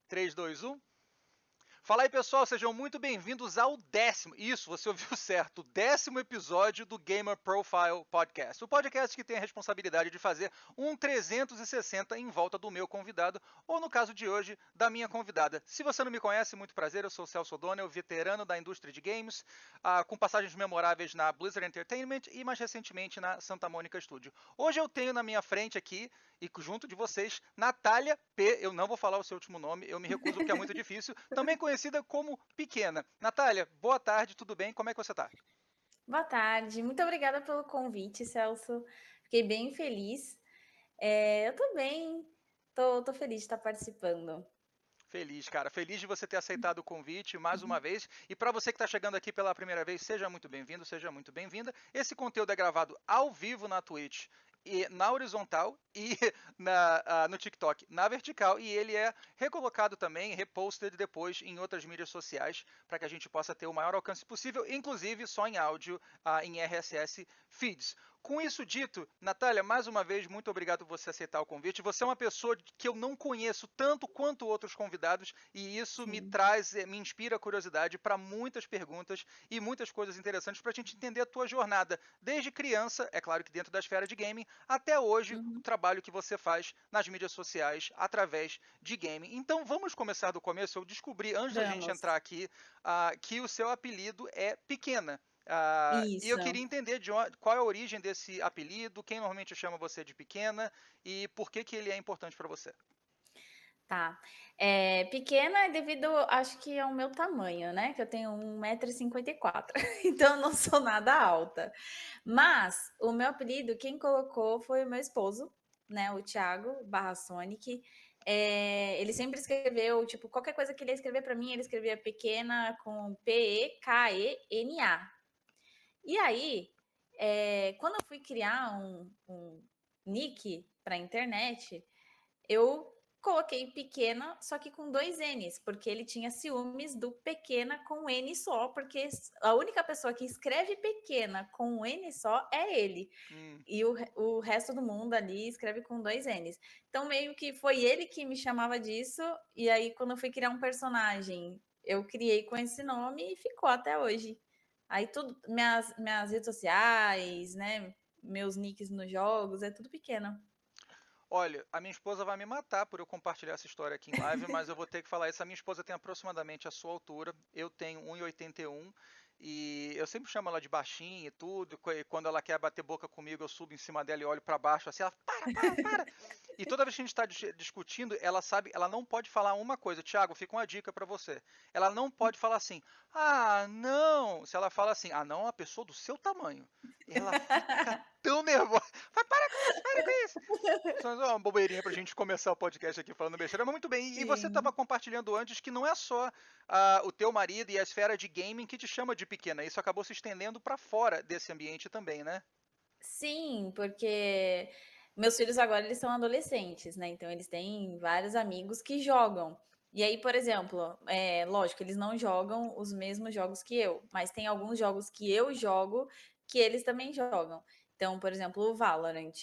3, 2, 1. Fala aí, pessoal, sejam muito bem-vindos ao 10º, isso, você ouviu certo, o 10º episódio do Gamer Profile Podcast. O podcast que tem a responsabilidade de fazer um 360 em volta do meu convidado, ou no caso de hoje, da minha convidada. Se você não me conhece, muito prazer, eu sou o Celso O'Donnell, veterano da indústria de games, com passagens memoráveis na Blizzard Entertainment e mais recentemente na Santa Mônica Studio. Hoje eu tenho na minha frente aqui, e junto de vocês, Natália P. Eu não vou falar o seu último nome, eu me recuso porque é muito difícil. Também conhecida como Pequena. Natália, boa tarde, tudo bem? Como é que você tá? Boa tarde, muito obrigada pelo convite, Celso. Fiquei bem feliz. Eu tô bem, tô feliz de estar participando. Feliz, cara. Feliz de você ter aceitado o convite mais uma vez. E para você que está chegando aqui pela primeira vez, seja muito bem-vindo, seja muito bem-vinda. Esse conteúdo é gravado ao vivo na Twitch e na horizontal e no TikTok na vertical, e ele é recolocado também, reposted depois em outras mídias sociais para que a gente possa ter o maior alcance possível, inclusive só em áudio, em RSS feeds. Com isso dito, Natália, mais uma vez, muito obrigado por você aceitar o convite. Você é uma pessoa que eu não conheço tanto quanto outros convidados, e isso Sim. me inspira curiosidade para muitas perguntas e muitas coisas interessantes para a gente entender a tua jornada, desde criança, é claro que dentro da esfera de gaming, até hoje, o Uhum. trabalho que você faz nas mídias sociais através de gaming. Então vamos começar do começo. Eu descobri, antes da gente Vamos. entrar aqui, que o seu apelido é Pequena. E eu Isso, queria entender qual é a origem desse apelido, quem normalmente chama você de Pequena e por que ele é importante para você. tá. Pequena é devido, acho que ao meu tamanho, né? Que eu tenho 1,54 m, então eu não sou nada alta. Mas o meu apelido, quem colocou foi o meu esposo, né? O Thiago barra Sonic. Ele sempre escreveu, tipo, qualquer coisa que ele ia escrever para mim, ele escrevia pequena com Pekena. E aí, quando eu fui criar um nick para a internet, eu coloquei pequena, só que com dois N's, porque ele tinha ciúmes do pequena com N só, porque a única pessoa que escreve pequena com um N só é ele. Hum, E o resto do mundo ali escreve com dois N's. Então, meio que foi ele que me chamava disso, e aí, quando eu fui criar um personagem, eu criei com esse nome e ficou até hoje. Aí tudo, minhas redes sociais, né? Meus nicks nos jogos, é tudo pequeno. Olha, a minha esposa vai me matar por eu compartilhar essa história aqui em live, mas eu vou ter que falar isso. A minha esposa tem aproximadamente a sua altura, eu tenho 1,81 e eu sempre chamo ela de baixinha e tudo. E quando ela quer bater boca comigo, eu subo em cima dela e olho para baixo assim, ela, para. E toda vez que a gente está discutindo, ela sabe, ela não pode falar uma coisa. Thiago, fica uma dica para você. Ela não pode falar assim, ah, não. Se ela fala assim, ah, não, uma pessoa do seu tamanho. Ela fica tão nervosa. Fala, para com isso. Só uma bobeirinha pra gente começar o podcast aqui falando besteira, mas muito bem. E você estava Sim. compartilhando antes que não é só o teu marido e a esfera de gaming que te chama de pequena. Isso acabou se estendendo para fora desse ambiente também, né? Sim, porque meus filhos agora eles são adolescentes, né? Então eles têm vários amigos que jogam. E aí, por exemplo, lógico, eles não jogam os mesmos jogos que eu, mas tem alguns jogos que eu jogo que eles também jogam. Então, por exemplo, o Valorant.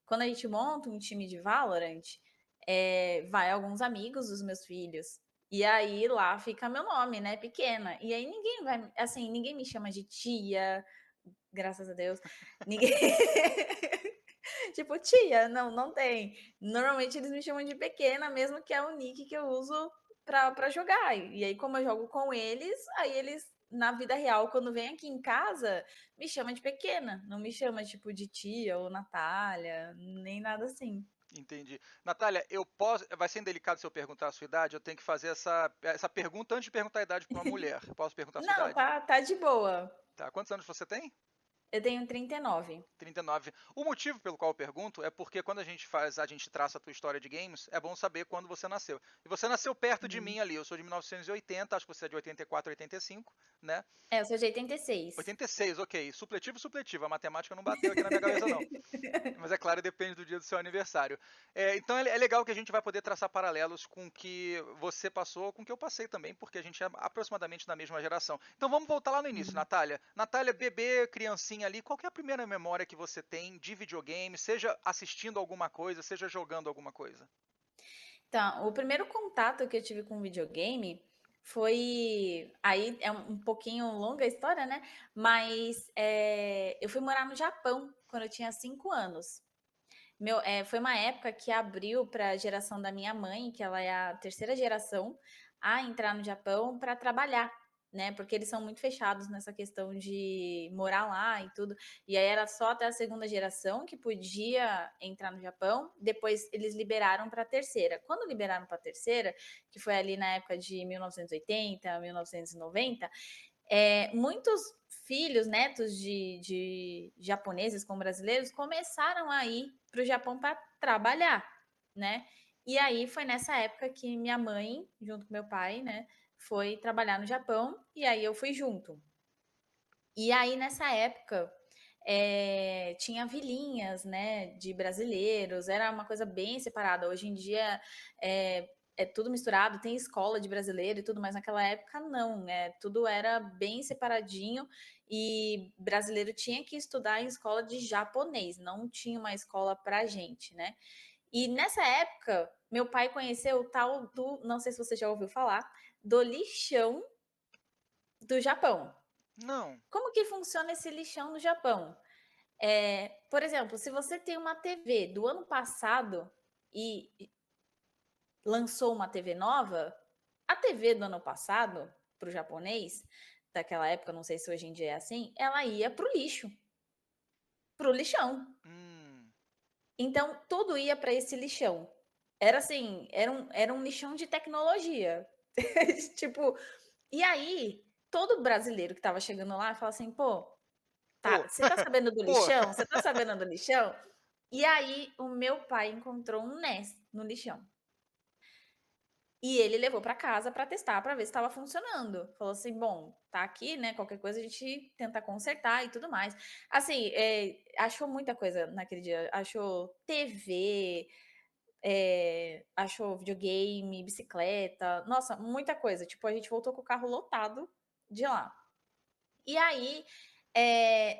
Quando a gente monta um time de Valorant, vai alguns amigos dos meus filhos. E aí lá fica meu nome, né? Pequena. E aí ninguém vai, assim, ninguém me chama de tia, graças a Deus. Ninguém. Tipo, tia, não tem. Normalmente eles me chamam de pequena, mesmo que é o nick que eu uso pra jogar. E aí, como eu jogo com eles, aí eles, na vida real, quando vem aqui em casa, me chamam de pequena. Não me chama, tipo, de tia ou Natália, nem nada assim. Entendi. Natália, eu posso. Vai ser indelicado se eu perguntar a sua idade. Eu tenho que fazer essa pergunta antes de perguntar a idade para uma mulher. Posso perguntar a sua Não, idade? tá de boa. Tá. Quantos anos você tem? Eu tenho 39. 39. O motivo pelo qual eu pergunto é porque quando a gente traça a tua história de games, é bom saber quando você nasceu. E você nasceu perto de mim ali, eu sou de 1980, acho que você é de 84, 85, né? Eu sou de 86. 86, ok. Supletivo, supletivo. A matemática não bateu aqui na minha cabeça, não. Mas é claro, depende do dia do seu aniversário. Então é legal que a gente vai poder traçar paralelos com o que você passou, com o que eu passei também, porque a gente é aproximadamente da mesma geração. Então vamos voltar lá no início, Natália. Natália, bebê, criancinha ali, qual que é a primeira memória que você tem de videogame, seja assistindo alguma coisa, seja jogando alguma coisa? Tá, o primeiro contato que eu tive com videogame foi aí é um pouquinho longa a história, né, mas, eu fui morar no Japão quando eu tinha 5 anos. Foi uma época que abriu para a geração da minha mãe, que ela é a terceira geração, a entrar no Japão para trabalhar, né, porque eles são muito fechados nessa questão de morar lá e tudo. E aí era só até a segunda geração que podia entrar no Japão, depois eles liberaram para a terceira. Quando liberaram para a terceira, que foi ali na época de 1980, 1990, muitos filhos, netos de japoneses com brasileiros começaram a ir para o Japão para trabalhar, né? E aí foi nessa época que minha mãe, junto com meu pai, né, foi trabalhar no Japão e aí eu fui junto. E aí nessa época tinha vilinhas, né, de brasileiros, era uma coisa bem separada. Hoje em dia é tudo misturado, tem escola de brasileiro e tudo, mas naquela época não, né? Tudo era bem separadinho e brasileiro tinha que estudar em escola de japonês, não tinha uma escola pra gente, né? E nessa época, meu pai conheceu o tal do, não sei se você já ouviu falar, do lixão do Japão. Não. Como que funciona esse lixão no Japão? Por exemplo, se você tem uma TV do ano passado e lançou uma TV nova, a TV do ano passado, para o japonês, daquela época, não sei se hoje em dia é assim, ela ia para o lixo, para o lixão. Hum. Então, tudo ia para esse lixão. Era assim, era um lixão de tecnologia. Tipo, e aí, todo brasileiro que estava chegando lá falava assim: pô, tá, Pô, você tá sabendo do pô. lixão? Você tá sabendo do lixão? E aí, o meu pai encontrou um NES no lixão. E ele levou para casa para testar, para ver se estava funcionando. Falou assim: "Bom, tá aqui, né, qualquer coisa a gente tenta consertar e tudo mais". Assim, achou muita coisa naquele dia, achou TV, achou videogame, bicicleta, nossa, muita coisa. Tipo, a gente voltou com o carro lotado de lá. E aí, eh,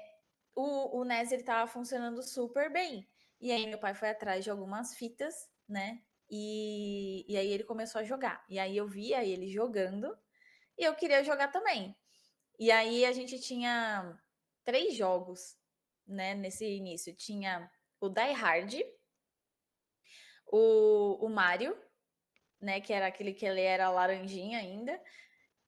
o NES ele estava funcionando super bem. E aí meu pai foi atrás de algumas fitas, né, e aí ele começou a jogar. E aí eu via ele jogando, e eu queria jogar também. E aí a gente tinha 3 jogos, né, nesse início. Tinha o Die Hard, o Mario, né, que era aquele que ele era laranjinha ainda,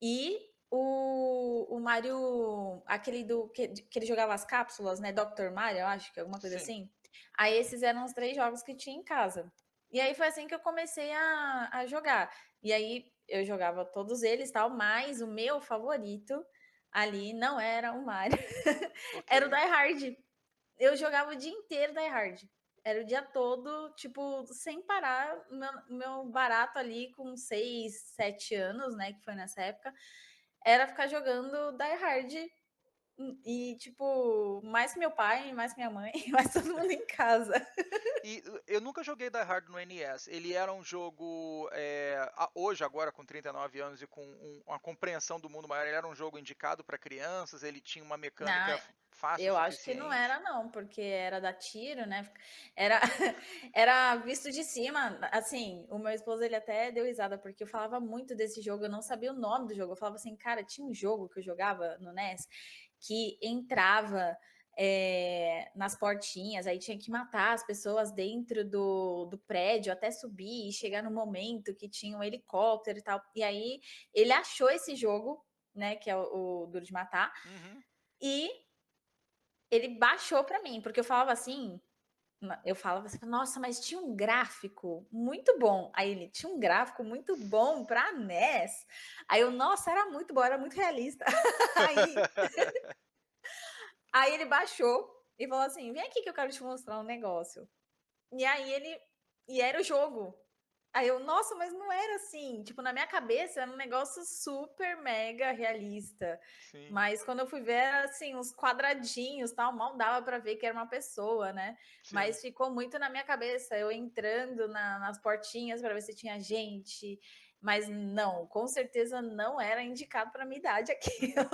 e o Mario, aquele do que ele jogava as cápsulas, né? Dr. Mario, eu acho que é alguma coisa Sim. assim. Aí esses eram os 3 jogos que tinha em casa. E aí foi assim que eu comecei a jogar. E aí eu jogava todos eles tal, mas o meu favorito ali não era o Mario, Ok. era o Die Hard. Eu jogava o dia inteiro Die Hard. Era o dia todo, tipo, sem parar. Meu barato ali com 6, 7 anos, né? Que foi nessa época, era ficar jogando Die Hard. E, tipo, mais que meu pai, mais que minha mãe, mais todo mundo em casa. E eu nunca joguei Die Hard no NES. Ele era um jogo, hoje, agora com 39 anos e com uma compreensão do mundo maior, ele era um jogo indicado para crianças, ele tinha uma mecânica Não, fácil o eu acho que não suficiente. era não, porque era dar tiro, né, era era visto de cima, assim, o meu esposo ele até deu risada, porque eu falava muito desse jogo, eu não sabia o nome do jogo, eu falava assim: "Cara, tinha um jogo que eu jogava no NES, que entrava, nas portinhas, aí tinha que matar as pessoas dentro do prédio, até subir e chegar no momento que tinha um helicóptero e tal". E aí, ele achou esse jogo, né, que é o Duro de Matar, Uhum. e ele baixou para mim, porque eu falava assim, eu falava assim: "Nossa, mas tinha um gráfico muito bom". Aí ele: "Tinha um gráfico muito bom pra NES?". Aí eu: "Nossa, era muito bom, era muito realista". Aí aí ele baixou e falou assim: "Vem aqui que eu quero te mostrar um negócio". E aí ele e era o jogo. Aí eu: "Nossa, mas não era assim". Tipo, na minha cabeça era um negócio super mega realista, Sim, mas quando eu fui ver era, assim, uns quadradinhos, tal, mal dava pra ver que era uma pessoa, né. sim. Mas ficou muito na minha cabeça, eu entrando nas portinhas pra ver se tinha gente, mas não, com certeza não era indicado pra minha idade aquilo.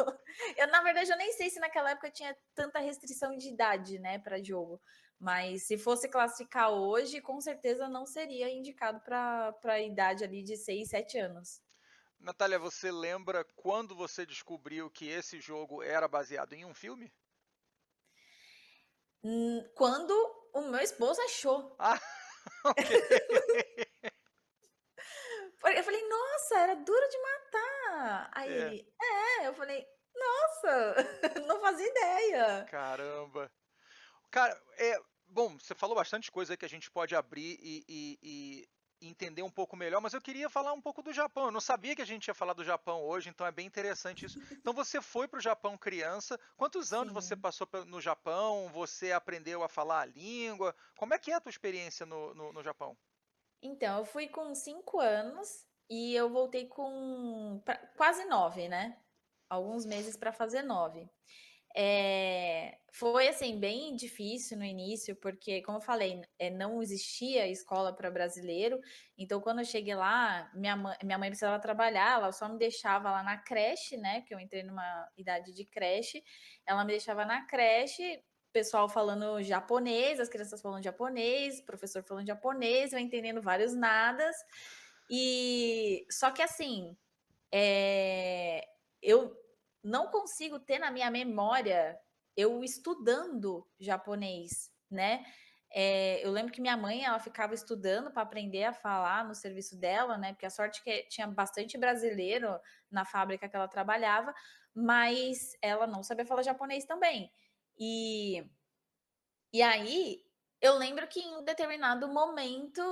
Eu, na verdade, eu nem sei se naquela época tinha tanta restrição de idade, né, pra jogo. Mas se fosse classificar hoje, com certeza não seria indicado para a idade ali de 6, 7 anos. Natália, você lembra quando você descobriu que esse jogo era baseado em um filme? Quando o meu esposo achou. Ah, ok. Eu falei: "Nossa, era Duro de Matar". Aí É, ele: "É". Eu falei: "Nossa, não fazia ideia". caramba. Cara, bom, você falou bastante coisa aí que a gente pode abrir e entender um pouco melhor, mas eu queria falar um pouco do Japão. Eu não sabia que a gente ia falar do Japão hoje, então é bem interessante isso. Então você foi para o Japão criança. Quantos anos você Sim. passou no Japão? Você aprendeu a falar a língua? Como é que é a tua experiência no Japão? Então, eu fui com 5 anos e eu voltei com quase 9, né? Alguns meses para fazer 9. Foi assim bem difícil no início, porque, como eu falei, não existia escola para brasileiro. Então, quando eu cheguei lá, minha mãe precisava trabalhar, ela só me deixava lá na creche, né? Que eu entrei numa idade de creche, ela me deixava na creche. Pessoal falando japonês, as crianças falando japonês, professor falando japonês, eu entendendo vários nadas. E só que assim, eu não consigo ter na minha memória eu estudando japonês, né? Eu lembro que minha mãe ela ficava estudando para aprender a falar no serviço dela, né? Porque a sorte que tinha bastante brasileiro na fábrica que ela trabalhava, mas ela não sabia falar japonês também. E, e aí eu lembro que em um determinado momento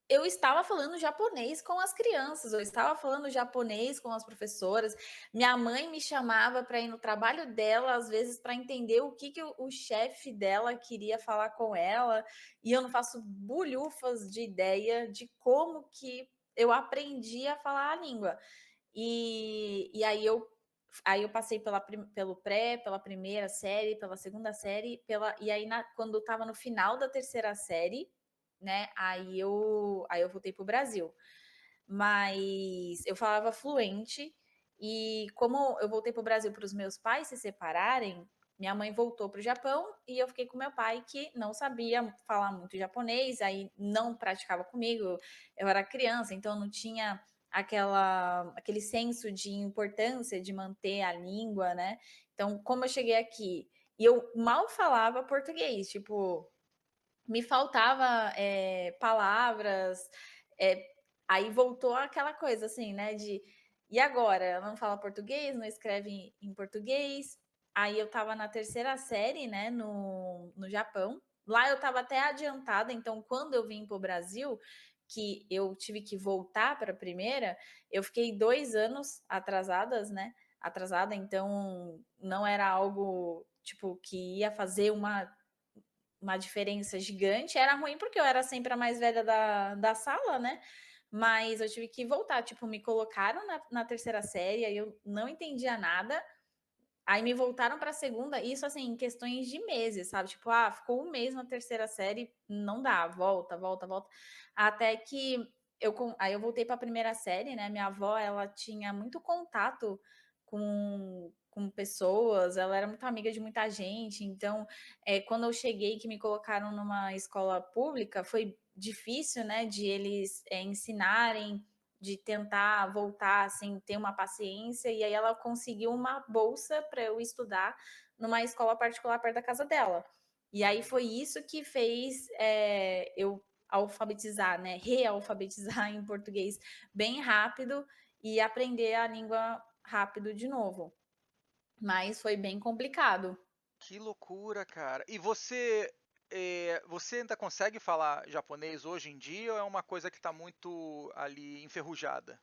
eu estava falando japonês com as crianças, eu estava falando japonês com as professoras. Minha mãe me chamava para ir no trabalho dela, às vezes, para entender o que, que o chefe dela queria falar com ela, e eu não faço bulhufas de ideia de como que eu aprendi a falar a língua. E aí eu passei pelo pré, pela primeira série, pela segunda série, e aí quando eu estava no final da terceira série, né? Aí eu voltei para o Brasil. Mas eu falava fluente, e como eu voltei para o Brasil para os meus pais se separarem, minha mãe voltou para o Japão e eu fiquei com meu pai, que não sabia falar muito japonês, aí não praticava comigo. Eu era criança, então não tinha aquele senso de importância de manter a língua, né? Então, como eu cheguei aqui e eu mal falava português, tipo, me faltava palavras, é, aí voltou aquela coisa assim, né? E agora? Ela não fala português, não escreve em português. Aí eu estava na terceira série, né, no Japão. Lá eu estava até adiantada, então quando eu vim para o Brasil, que eu tive que voltar para a primeira, eu fiquei 2 anos atrasadas, né? Atrasada, então não era algo tipo que ia fazer uma diferença gigante. Era ruim porque eu era sempre a mais velha da sala, né? Mas eu tive que voltar. Tipo, me colocaram na terceira série, aí eu não entendia nada. Aí me voltaram para a segunda, isso assim, em questões de meses, sabe? Tipo, ficou um mês na terceira série, não dá, volta, volta, volta. Até que aí eu voltei para a primeira série, né? Minha avó, ela tinha muito contato com pessoas, ela era muito amiga de muita gente, então quando eu cheguei que me colocaram numa escola pública, foi difícil, né, de eles ensinarem, de tentar voltar, assim, ter uma paciência, e aí ela conseguiu uma bolsa para eu estudar numa escola particular perto da casa dela. E aí Uhum. foi isso que fez eu alfabetizar, né, realfabetizar em português bem rápido e aprender a língua rápido de novo. Mas foi bem complicado. Que loucura, cara. E você ainda consegue falar japonês hoje em dia ou é uma coisa que está muito ali enferrujada?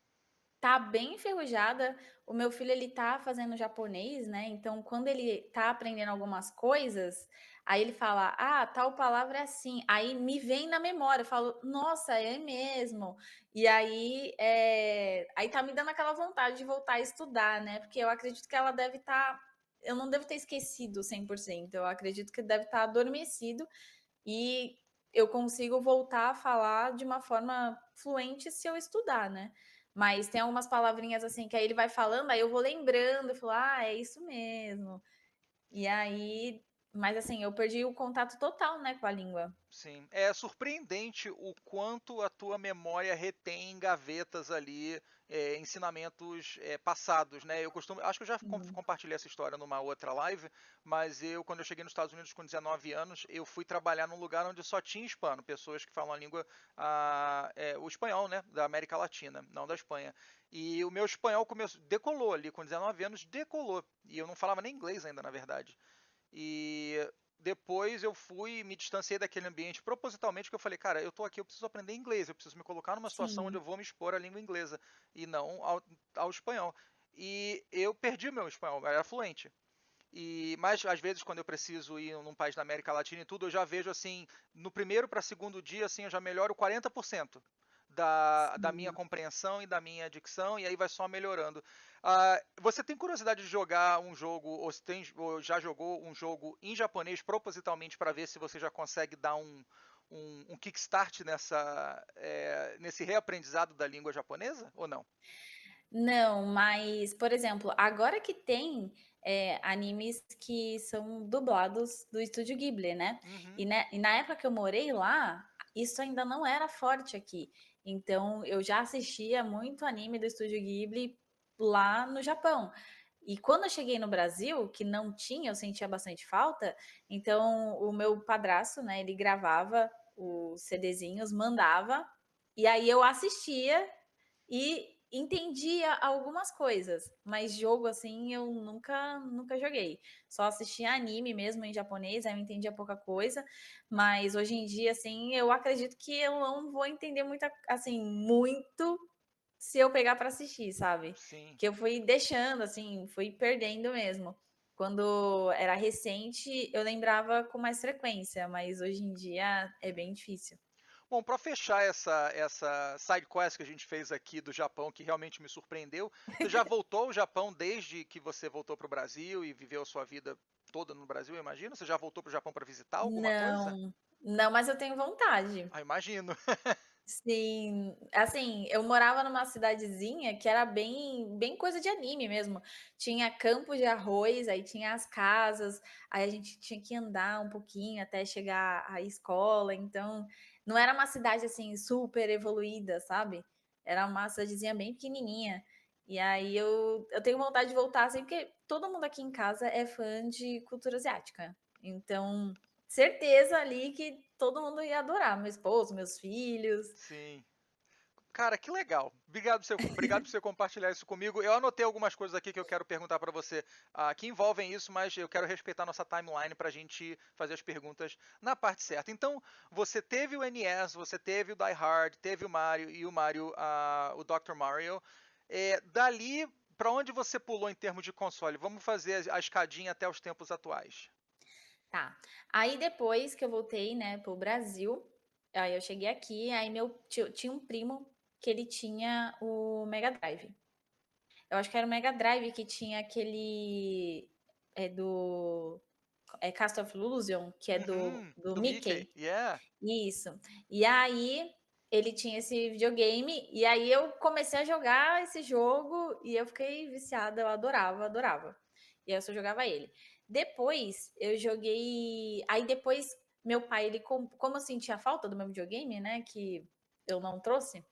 Tá bem enferrujada. O meu filho, ele tá fazendo japonês, né, então quando ele tá aprendendo algumas coisas, aí ele fala: "Ah, tal palavra é assim", aí me vem na memória, eu falo: "Nossa, é mesmo". E aí, aí tá me dando aquela vontade de voltar a estudar, né, porque eu acredito que ela deve estar, eu não devo ter esquecido 100%, eu acredito que deve estar adormecido, e eu consigo voltar a falar de uma forma fluente se eu estudar, né. Mas tem algumas palavrinhas, assim, que aí ele vai falando, aí eu vou lembrando, eu falo: "Ah, é isso mesmo". E aí Mas assim, eu perdi o contato total, né, com a língua. Sim, é surpreendente o quanto a tua memória retém em gavetas ali ensinamentos passados, né? Eu costumo, acho que eu já Sim. compartilhei essa história numa outra live, mas quando eu cheguei nos Estados Unidos com 19 anos, eu fui trabalhar num lugar onde só tinha hispano, pessoas que falam a língua, o espanhol, né, da América Latina, não da Espanha. E o meu espanhol decolou ali com 19 anos, decolou. E eu não falava nem inglês ainda, na verdade. E depois eu fui me distanciei daquele ambiente propositalmente, porque eu falei, cara, eu tô aqui, eu preciso aprender inglês, eu preciso me colocar numa situação onde Sim. eu vou me expor à língua inglesa e não ao espanhol. E eu perdi meu espanhol, eu era fluente. Mas às vezes quando eu preciso ir num país da América Latina e tudo, eu já vejo assim, no primeiro para segundo dia, assim, eu já melhoro 40% da minha Sim. compreensão e da minha dicção, e aí vai só melhorando. Você tem curiosidade de jogar um jogo, ou já jogou um jogo em japonês propositalmente para ver se você já consegue dar um kickstart nesse reaprendizado da língua japonesa, ou não? Não, mas, por exemplo, agora que tem, animes que são dublados do Estúdio Ghibli, né, Uhum, e na época que eu morei lá, isso ainda não era forte aqui. Então eu já assistia muito anime do Estúdio Ghibli lá no Japão. E quando eu cheguei no Brasil, que não tinha, eu sentia bastante falta, então o meu padrasto, né, ele gravava os CDzinhos, mandava, e aí eu assistia e entendia algumas coisas, mas jogo, assim, eu nunca joguei. Só assistia anime mesmo em japonês, aí eu entendia pouca coisa, mas hoje em dia, assim, eu acredito que eu não vou entender muita assim, muito se eu pegar para assistir, sabe. sim. Que eu fui deixando, assim, fui perdendo mesmo. Quando era recente, eu lembrava com mais frequência, mas hoje em dia é bem difícil. Bom, para fechar essa side quest que a gente fez aqui do Japão, que realmente me surpreendeu, você já voltou ao Japão desde que você voltou para o Brasil e viveu a sua vida toda no Brasil, eu imagino? Você já voltou para o Japão para visitar alguma coisa? Não, não, mas eu tenho vontade. Ah, imagino. Sim, assim, eu morava numa cidadezinha que era bem coisa de anime mesmo. Tinha campos de arroz, aí tinha as casas, aí a gente tinha que andar um pouquinho até chegar à escola, então não era uma cidade, assim, super evoluída, sabe. Era uma cidadezinha bem pequenininha. E aí eu tenho vontade de voltar, assim, porque todo mundo aqui em casa é fã de cultura asiática. Então, certeza ali que todo mundo ia adorar, meu esposo, meus filhos. Sim. Cara, que legal. Obrigado por você compartilhar isso comigo. Eu anotei algumas coisas aqui que eu quero perguntar para você, que envolvem isso, mas eu quero respeitar nossa timeline para a gente fazer as perguntas na parte certa. Então, você teve o NES, você teve o Die Hard, teve o Mario e o Mario, o Dr. Mario. Dali, para onde você pulou em termos de console? Vamos fazer a escadinha até os tempos atuais. Tá. Aí depois que eu voltei, né, para o Brasil, aí eu cheguei aqui, aí meu tinha um primo que ele tinha o Mega Drive. Eu acho que era o Mega Drive que tinha aquele, do Castle of Illusion, que é do Uhum, do do Mickey, Mickey. yeah. Isso. E aí, ele tinha esse videogame, e aí eu comecei a jogar esse jogo, e eu fiquei viciada, eu adorava, adorava. E aí eu só jogava ele. Depois, eu joguei aí depois, meu pai, ele como eu sentia falta do meu videogame, né, que eu não trouxe,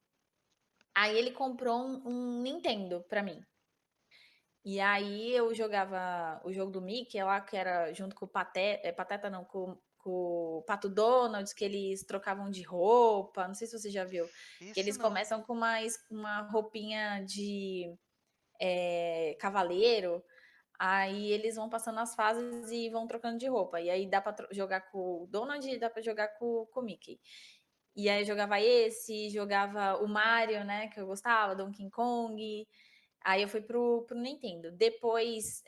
aí ele comprou um Nintendo pra mim. E aí eu jogava o jogo do Mickey lá, que era junto com o Pateta não, com o Pato Donald, que eles trocavam de roupa, não sei se você já viu, que Isso eles não. começam com uma roupinha de, cavaleiro, aí eles vão passando as fases e vão trocando de roupa, e aí dá pra jogar com o Donald e dá pra jogar com o Mickey. E aí eu jogava esse, jogava o Mario, né, que eu gostava, Donkey Kong. Aí eu fui pro Nintendo. Depois,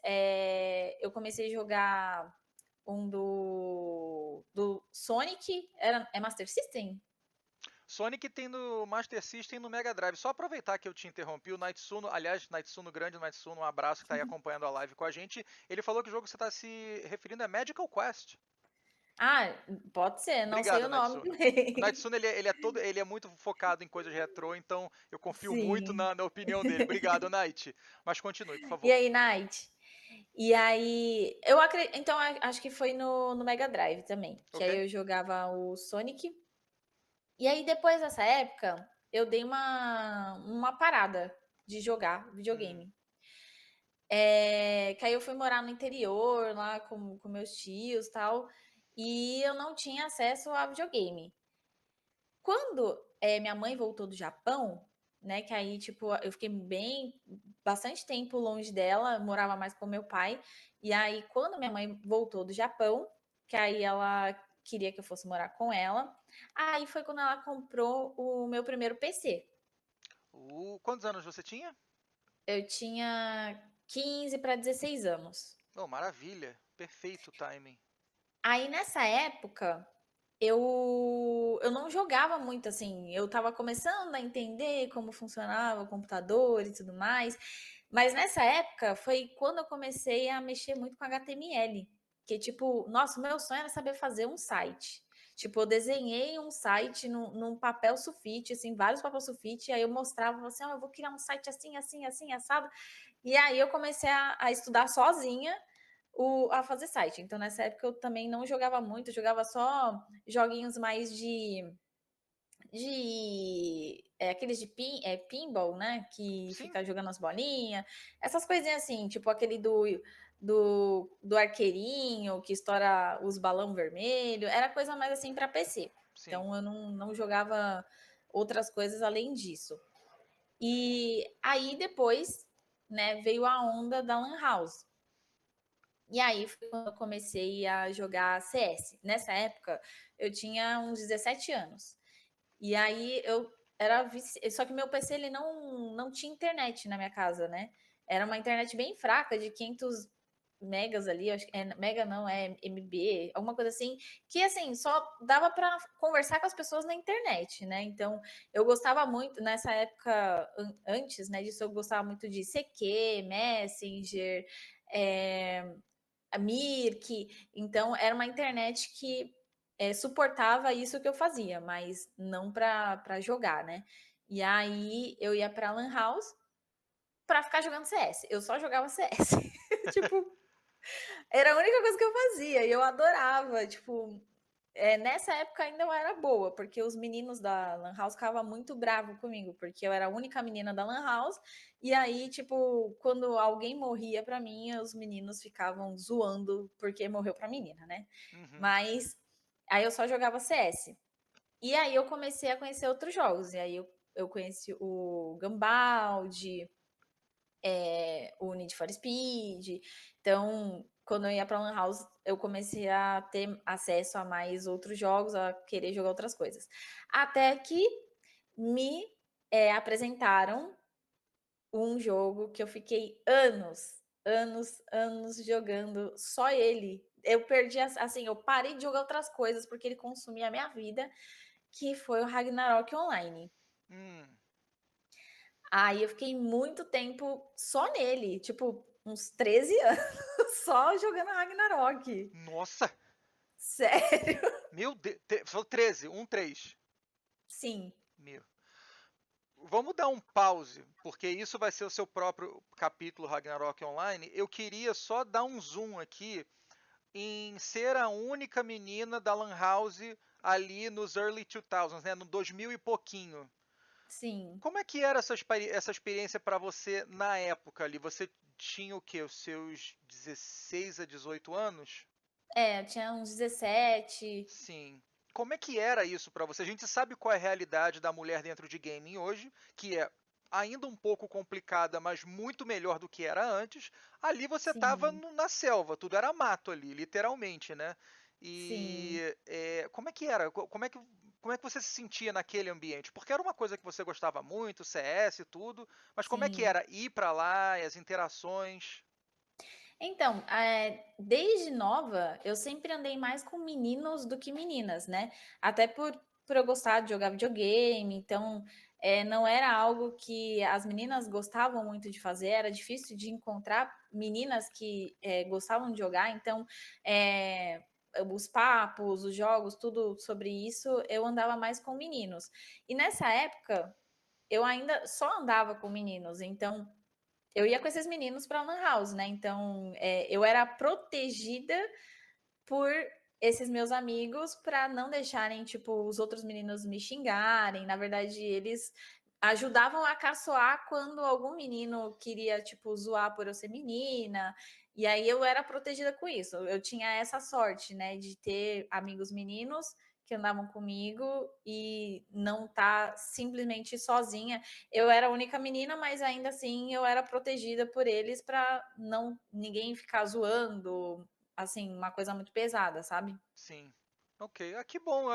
eu comecei a jogar um do Sonic, é Master System? Sonic tem no Master System e no Mega Drive. Só aproveitar que eu te interrompi, o Naitsuno, aliás, Naitsuno grande, Naitsuno, um abraço que está aí acompanhando a live com a gente. Ele falou que o jogo que você está se referindo é Magical Quest. Ah, pode ser, não sei Obrigado, o nome Naitsuno. O também. Naitsuno ele é muito focado em coisas retrô, então eu confio muito Sim. na opinião dele. Obrigado, Night. Mas continue, por E favor. aí, Night? E aí, então acho que foi no Mega Drive também, que Ok? aí eu jogava o Sonic. E aí depois dessa época, eu dei uma parada de jogar Hum, videogame. Que aí eu fui morar no interior, lá com meus tios, e tal, e eu não tinha acesso a videogame. Quando, minha mãe voltou do Japão, né, que aí, tipo, eu fiquei bastante tempo longe dela, morava mais com meu pai, e aí quando minha mãe voltou do Japão, que aí ela queria que eu fosse morar com ela, aí foi quando ela comprou o meu primeiro PC. quantos anos você tinha? Eu tinha 15 para 16 anos. Oh, maravilha. Perfeito timing. Aí nessa época, eu não jogava muito assim, eu estava começando a entender como funcionava o computador e tudo mais, mas nessa época foi quando eu comecei a mexer muito com HTML, que tipo, nossa, o meu sonho era saber fazer um site. Tipo, eu desenhei um site num papel sulfite, assim, vários papel sulfite, e aí eu mostrava, falava assim, eu vou criar um site assim, assim, assim, assado. E aí eu comecei a estudar sozinha a fazer site. Então, nessa época, eu também não jogava muito, eu jogava só joguinhos mais aqueles de pinball, né? Que Sim, fica jogando as bolinhas, essas coisinhas assim, tipo aquele do arqueirinho que estoura os balão vermelho, era coisa mais assim para PC. sim. Então, eu não jogava outras coisas além disso. E aí, depois, né, veio a onda da Lan House. E aí foi quando eu comecei a jogar CS. Nessa época, eu tinha uns 17 anos. E aí eu era só que meu PC ele não tinha internet na minha casa, né? Era uma internet bem fraca de 500 megas ali, acho que mega não, é MB, alguma coisa assim, que assim, só dava para conversar com as pessoas na internet, né? Então, eu gostava muito nessa época antes, né, disso eu gostava muito de CQ, Messenger, é, a Mirk, então era uma internet que suportava isso que eu fazia, mas não para jogar, né? E aí eu ia para Lan House para ficar jogando CS. Eu só jogava CS. Tipo, era a única coisa que eu fazia e eu adorava. Tipo, nessa época ainda eu era boa, porque os meninos da Lan House ficavam muito bravos comigo, porque eu era a única menina da Lan House, e aí, tipo, quando alguém morria pra mim, os meninos ficavam zoando porque morreu pra menina, né? Uhum. Mas aí eu só jogava CS. E aí eu comecei a conhecer outros jogos, e aí eu conheci o Gambald, o Need for Speed. Então, quando eu ia para Lan House, eu comecei a ter acesso a mais outros jogos, a querer jogar outras coisas. Até que me apresentaram um jogo que eu fiquei anos, anos, anos jogando só ele. Eu perdi, assim, eu parei de jogar outras coisas porque ele consumia a minha vida, que foi o Ragnarok Online. Hum. Aí eu fiquei muito tempo só nele, tipo, uns 13 anos só jogando Ragnarok. Nossa! Sério? Meu Deus. Falou 13, 3. Sim, Meu. Vamos dar um pause, porque isso vai ser o seu próprio capítulo Ragnarok Online. Eu queria só dar um zoom aqui em ser a única menina da Lan House ali nos early 2000s, né, no 2000 e pouquinho. sim. Como é que era essa experiência para você na época ali? Você tinha o quê? Os seus 16 a 18 anos? Eu tinha uns 17. Sim. Como é que era isso para você? A gente sabe qual é a realidade da mulher dentro de gaming hoje, que é ainda um pouco complicada, mas muito melhor do que era antes. Ali você estava Sim, na selva, tudo era mato ali, literalmente, né? sim, E como é que era? Como é que você se sentia naquele ambiente? Porque era uma coisa que você gostava muito, CS e tudo, mas como é que sim. era ir para lá, as interações? Então, desde nova, eu sempre andei mais com meninos do que meninas, né? Até por eu gostar de jogar videogame, então não era algo que as meninas gostavam muito de fazer, era difícil de encontrar meninas que gostavam de jogar, então é, os papos, os jogos, tudo sobre isso, eu andava mais com meninos. E nessa época, eu ainda só andava com meninos, então eu ia com esses meninos pra lan house, né, então, eu era protegida por esses meus amigos para não deixarem, tipo, os outros meninos me xingarem. Na verdade, eles ajudavam a caçoar quando algum menino queria, tipo, zoar por eu ser menina. E aí eu era protegida com isso. Eu tinha essa sorte, né, de ter amigos meninos que andavam comigo e não estar simplesmente sozinha. Eu era a única menina, mas ainda assim eu era protegida por eles para não ninguém ficar zoando, assim, uma coisa muito pesada, sabe? Sim. Ok. Ah, que bom.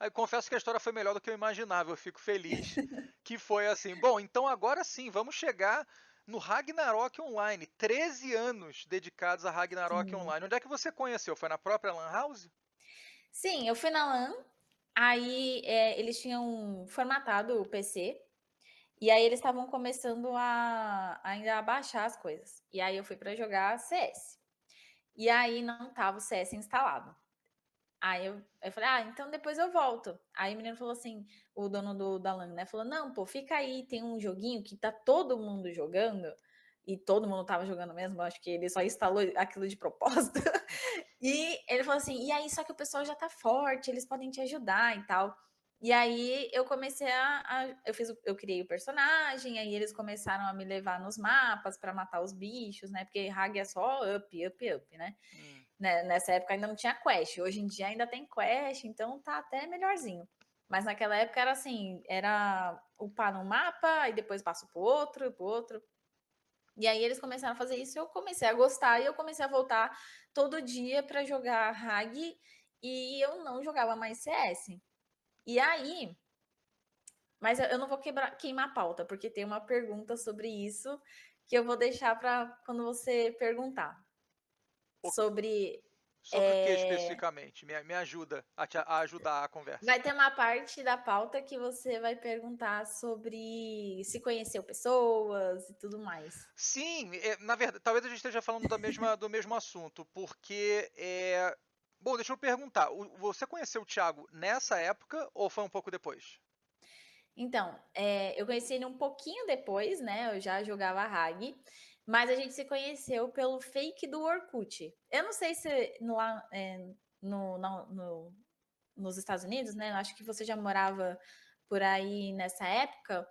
Eu confesso que a história foi melhor do que eu imaginava. Eu fico feliz que foi assim. Bom, então agora sim, vamos chegar no Ragnarok Online. 13 anos dedicados a Ragnarok Sim. Online. Onde é que você conheceu? Foi na própria Lan House? Sim, eu fui na LAN, aí, eles tinham formatado o PC, e aí eles estavam começando a ainda a baixar as coisas. E aí eu fui para jogar CS. E aí não estava o CS instalado. Aí eu falei: "Ah, então depois eu volto". Aí o menino falou assim, o dono da LAN, né, falou: "Não, pô, fica aí, tem um joguinho que tá todo mundo jogando", e todo mundo estava jogando mesmo, acho que ele só instalou aquilo de propósito. E ele falou assim: "E aí, só que o pessoal já tá forte, eles podem te ajudar e tal". E aí eu comecei eu criei o personagem, aí eles começaram a me levar nos mapas pra matar os bichos, né, porque Hag é só up, up, up, né. Hum, Nessa época ainda não tinha quest, hoje em dia ainda tem quest, então tá até melhorzinho. Mas naquela época era assim, era upar num mapa, e depois passo pro outro, pro outro. E aí eles começaram a fazer isso, eu comecei a gostar e eu comecei a voltar todo dia para jogar RAG e eu não jogava mais CS. E aí, mas eu não vou queimar a pauta, porque tem uma pergunta sobre isso que eu vou deixar para quando você perguntar. o- Sobre. sobre o que é, especificamente? Me ajuda a ajudar a conversa. Vai ter uma parte da pauta que você vai perguntar sobre se conheceu pessoas e tudo mais. Sim, na verdade, talvez a gente esteja falando do mesmo assunto, porque bom, deixa eu perguntar. Você conheceu o Thiago nessa época ou foi um pouco depois? Então, eu conheci ele um pouquinho depois, né, eu já jogava RAG, mas a gente se conheceu pelo fake do Orkut. Eu não sei se lá, no na no nos Estados Unidos, né, eu acho que você já morava por aí nessa época,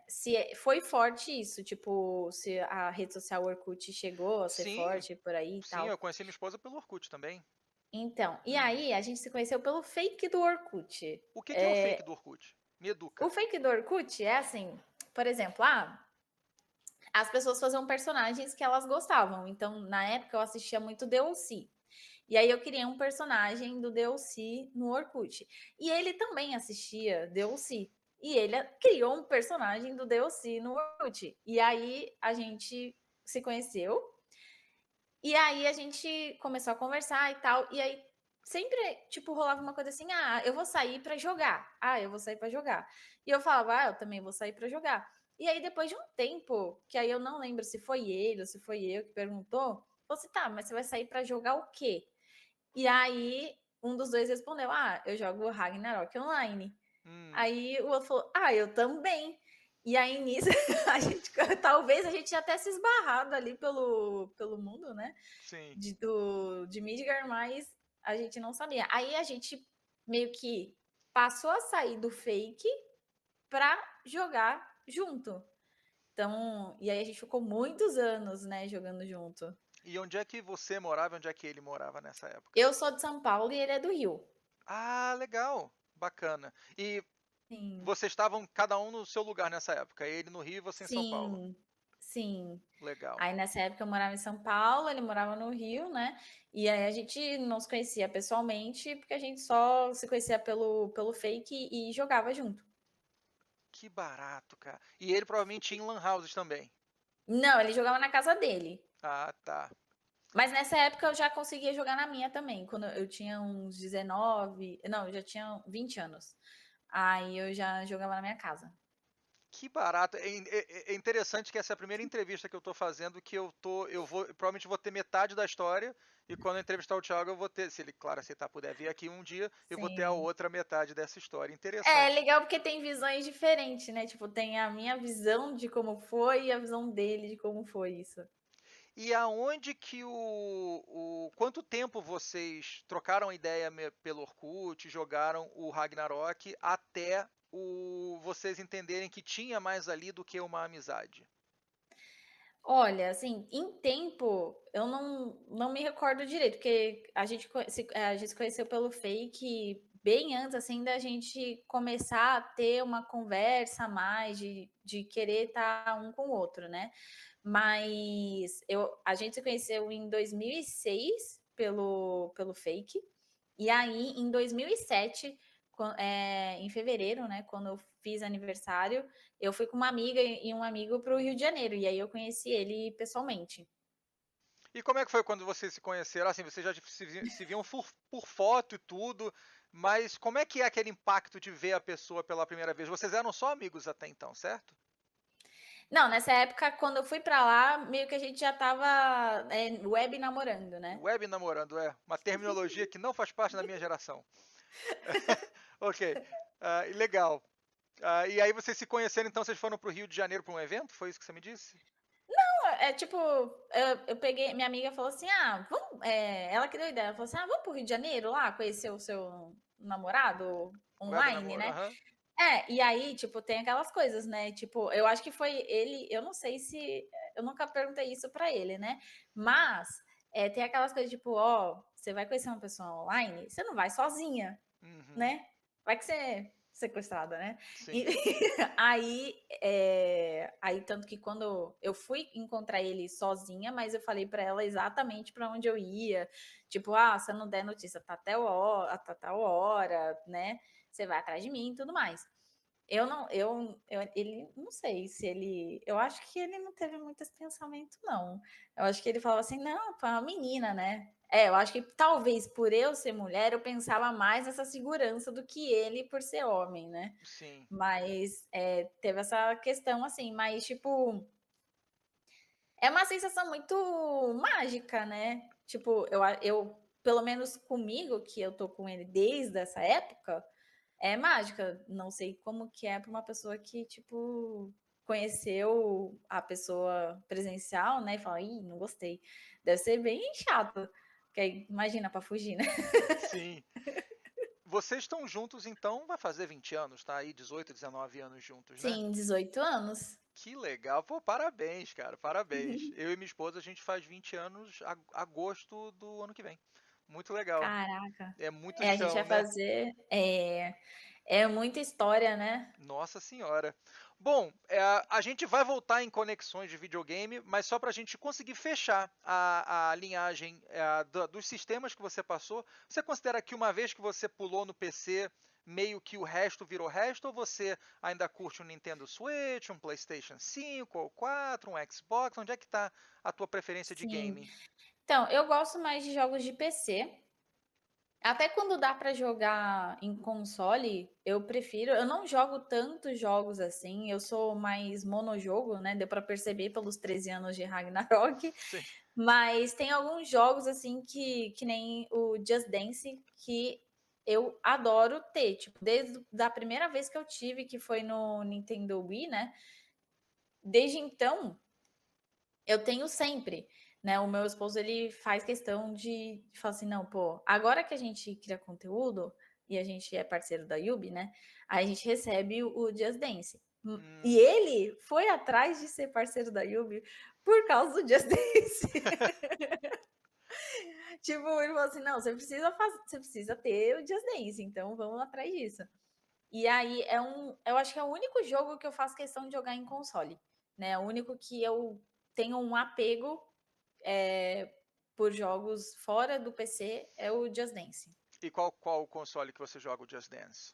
se foi forte isso, tipo, se a rede social Orkut chegou a ser Sim, forte por aí e sim, tal. eu conheci minha esposa pelo Orkut também. Então, e Hum. aí a gente se conheceu pelo fake do Orkut. O que é o fake do Orkut? Me O educa. fake do Orkut é assim, por exemplo, as pessoas faziam personagens que elas gostavam. Então, na época, eu assistia muito DLC. E aí eu criei um personagem do DLC no Orkut. E ele também assistia DLC. E ele criou um personagem do DLC no Orkut. E aí a gente se conheceu. E aí a gente começou a conversar e tal. E aí sempre, tipo, rolava uma coisa assim: ah, eu vou sair pra jogar. Ah, eu vou sair pra jogar. E eu falava: ah, eu também vou sair pra jogar. E aí, depois de um tempo, que aí eu não lembro se foi ele ou se foi eu que perguntou, você tá, mas você vai sair pra jogar o quê? E aí, um dos dois respondeu: ah, eu jogo Ragnarok Online. Hum, Aí o outro falou: ah, eu também. E aí nisso, a gente, talvez a gente até se esbarrado ali pelo mundo, né? sim. De Midgar, mas a gente não sabia. Aí a gente meio que passou a sair do fake pra jogar junto. Então, e aí a gente ficou muitos anos, né, jogando junto. E onde é que você morava e onde é que ele morava nessa época? Eu sou de São Paulo e ele é do Rio. Ah, legal. Bacana. E Sim, vocês estavam cada um no seu lugar nessa época. Ele no Rio e você em São Paulo. sim, sim. Legal. Aí nessa época eu morava em São Paulo, ele morava no Rio, né? E aí a gente não se conhecia pessoalmente, porque a gente só se conhecia pelo fake e jogava junto. Que barato, cara. E ele provavelmente tinha em lan houses também. Não, ele jogava na casa dele. Ah, tá. Mas nessa época eu já conseguia jogar na minha também, quando eu tinha uns 19, não, eu já tinha 20 anos. Aí eu já jogava na minha casa. Que barato. É interessante que essa é a primeira entrevista que eu tô fazendo que provavelmente vou ter metade da história e quando eu entrevistar o Thiago eu vou ter, se ele, claro, aceitar, puder vir aqui um dia, eu vou ter a Sim. outra metade dessa história. É Interessante. legal porque tem visões diferentes, né? Tipo, tem a minha visão de como foi e a visão dele de como foi isso. E aonde que quanto tempo vocês trocaram ideia pelo Orkut, jogaram o Ragnarok até vocês entenderem que tinha mais ali do que uma amizade? Olha, assim, em tempo, eu não me recordo direito, porque a gente se conheceu pelo Fake bem antes, assim, da gente começar a ter uma conversa a mais, de querer estar um com o outro, né? Mas a gente se conheceu em 2006 pelo Fake, e aí em 2007, em fevereiro, né, quando eu fiz aniversário, eu fui com uma amiga e um amigo para o Rio de Janeiro, e aí eu conheci ele pessoalmente. E como é que foi quando vocês se conheceram? Assim, vocês já se viam por foto e tudo, mas como é que é aquele impacto de ver a pessoa pela primeira vez? Vocês eram só amigos até então, certo? Não, nessa época, quando eu fui para lá, meio que a gente já estava web namorando, né? Web namorando é uma terminologia que não faz parte da minha geração. Ok, legal. E aí vocês se conheceram, então vocês foram para o Rio de Janeiro para um evento? Foi isso que você me disse? É tipo, eu peguei, minha amiga falou assim: ah, vamos. Ela que deu ideia, ela falou assim: ah, vamos pro Rio de Janeiro lá conhecer o seu namorado Web online, namoro, né? aham. E aí, tipo, tem aquelas coisas, né? Tipo, eu acho que foi ele, eu não sei se. Eu nunca perguntei isso pra ele, né? Mas tem aquelas coisas, tipo, ó, você vai conhecer uma pessoa online, você não vai sozinha, Uhum, né? Vai que você é sequestrada, né? E sim. aí, aí, tanto que quando eu fui encontrar ele sozinha, mas eu falei pra ela exatamente pra onde eu ia. Tipo, ah, se eu não der notícia tá até tá tal hora, né? Você vai atrás de mim e tudo mais. Eu não, ele, não sei se ele, eu acho que ele não teve muito esse pensamento, não. Eu acho que ele falava assim, não, foi uma menina, né? Eu acho que talvez por eu ser mulher, eu pensava mais nessa segurança do que ele por ser homem, né? Sim. Mas teve essa questão assim, mas tipo, é uma sensação muito mágica, né? Tipo, pelo menos comigo, que eu tô com ele desde essa época, é mágica. Não sei como que é para uma pessoa que, tipo, conheceu a pessoa presencial, né? E fala, ih, não gostei. Deve ser bem chato. Porque aí, imagina, para fugir, né? Sim. Vocês estão juntos, então, vai fazer 20 anos, tá? Aí 18, 19 anos juntos, né? Sim, 18 anos. Que legal. Pô, parabéns, cara. Parabéns. Eu e minha esposa, a gente faz 20 anos agosto do ano que vem. Muito legal. Caraca. É muito A gente chão, vai né? fazer. É muita história, né? Nossa senhora. Bom, a gente vai voltar em conexões de videogame, mas só para a gente conseguir fechar a linhagem dos sistemas que você passou, você considera que uma vez que você pulou no PC, meio que o resto virou resto, ou você ainda curte um Nintendo Switch, um PlayStation 5 ou 4, um Xbox? Onde é que está a tua preferência de Sim. game? Então, eu gosto mais de jogos de PC. Até quando dá pra jogar em console, eu prefiro. Eu não jogo tantos jogos assim, eu sou mais monojogo, né? Deu pra perceber pelos 13 anos de Ragnarok. Sim. Mas tem alguns jogos assim que nem o Just Dance que eu adoro ter. Tipo, desde a primeira vez que eu tive, que foi no Nintendo Wii, né? Desde então, eu tenho sempre, né? O meu esposo ele faz questão de falar assim, não, pô, agora que a gente cria conteúdo e a gente é parceiro da Yubi, né? Aí a gente recebe o Just Dance. E Hum. ele foi atrás de ser parceiro da Yubi por causa do Just Dance. Tipo, ele falou assim: não, você precisa ter o Just Dance, então vamos atrás disso. E aí eu acho que é o único jogo que eu faço questão de jogar em console, né? É o único que eu tenho um apego é, por jogos fora do PC é o Just Dance. E qual o console que você joga o Just Dance?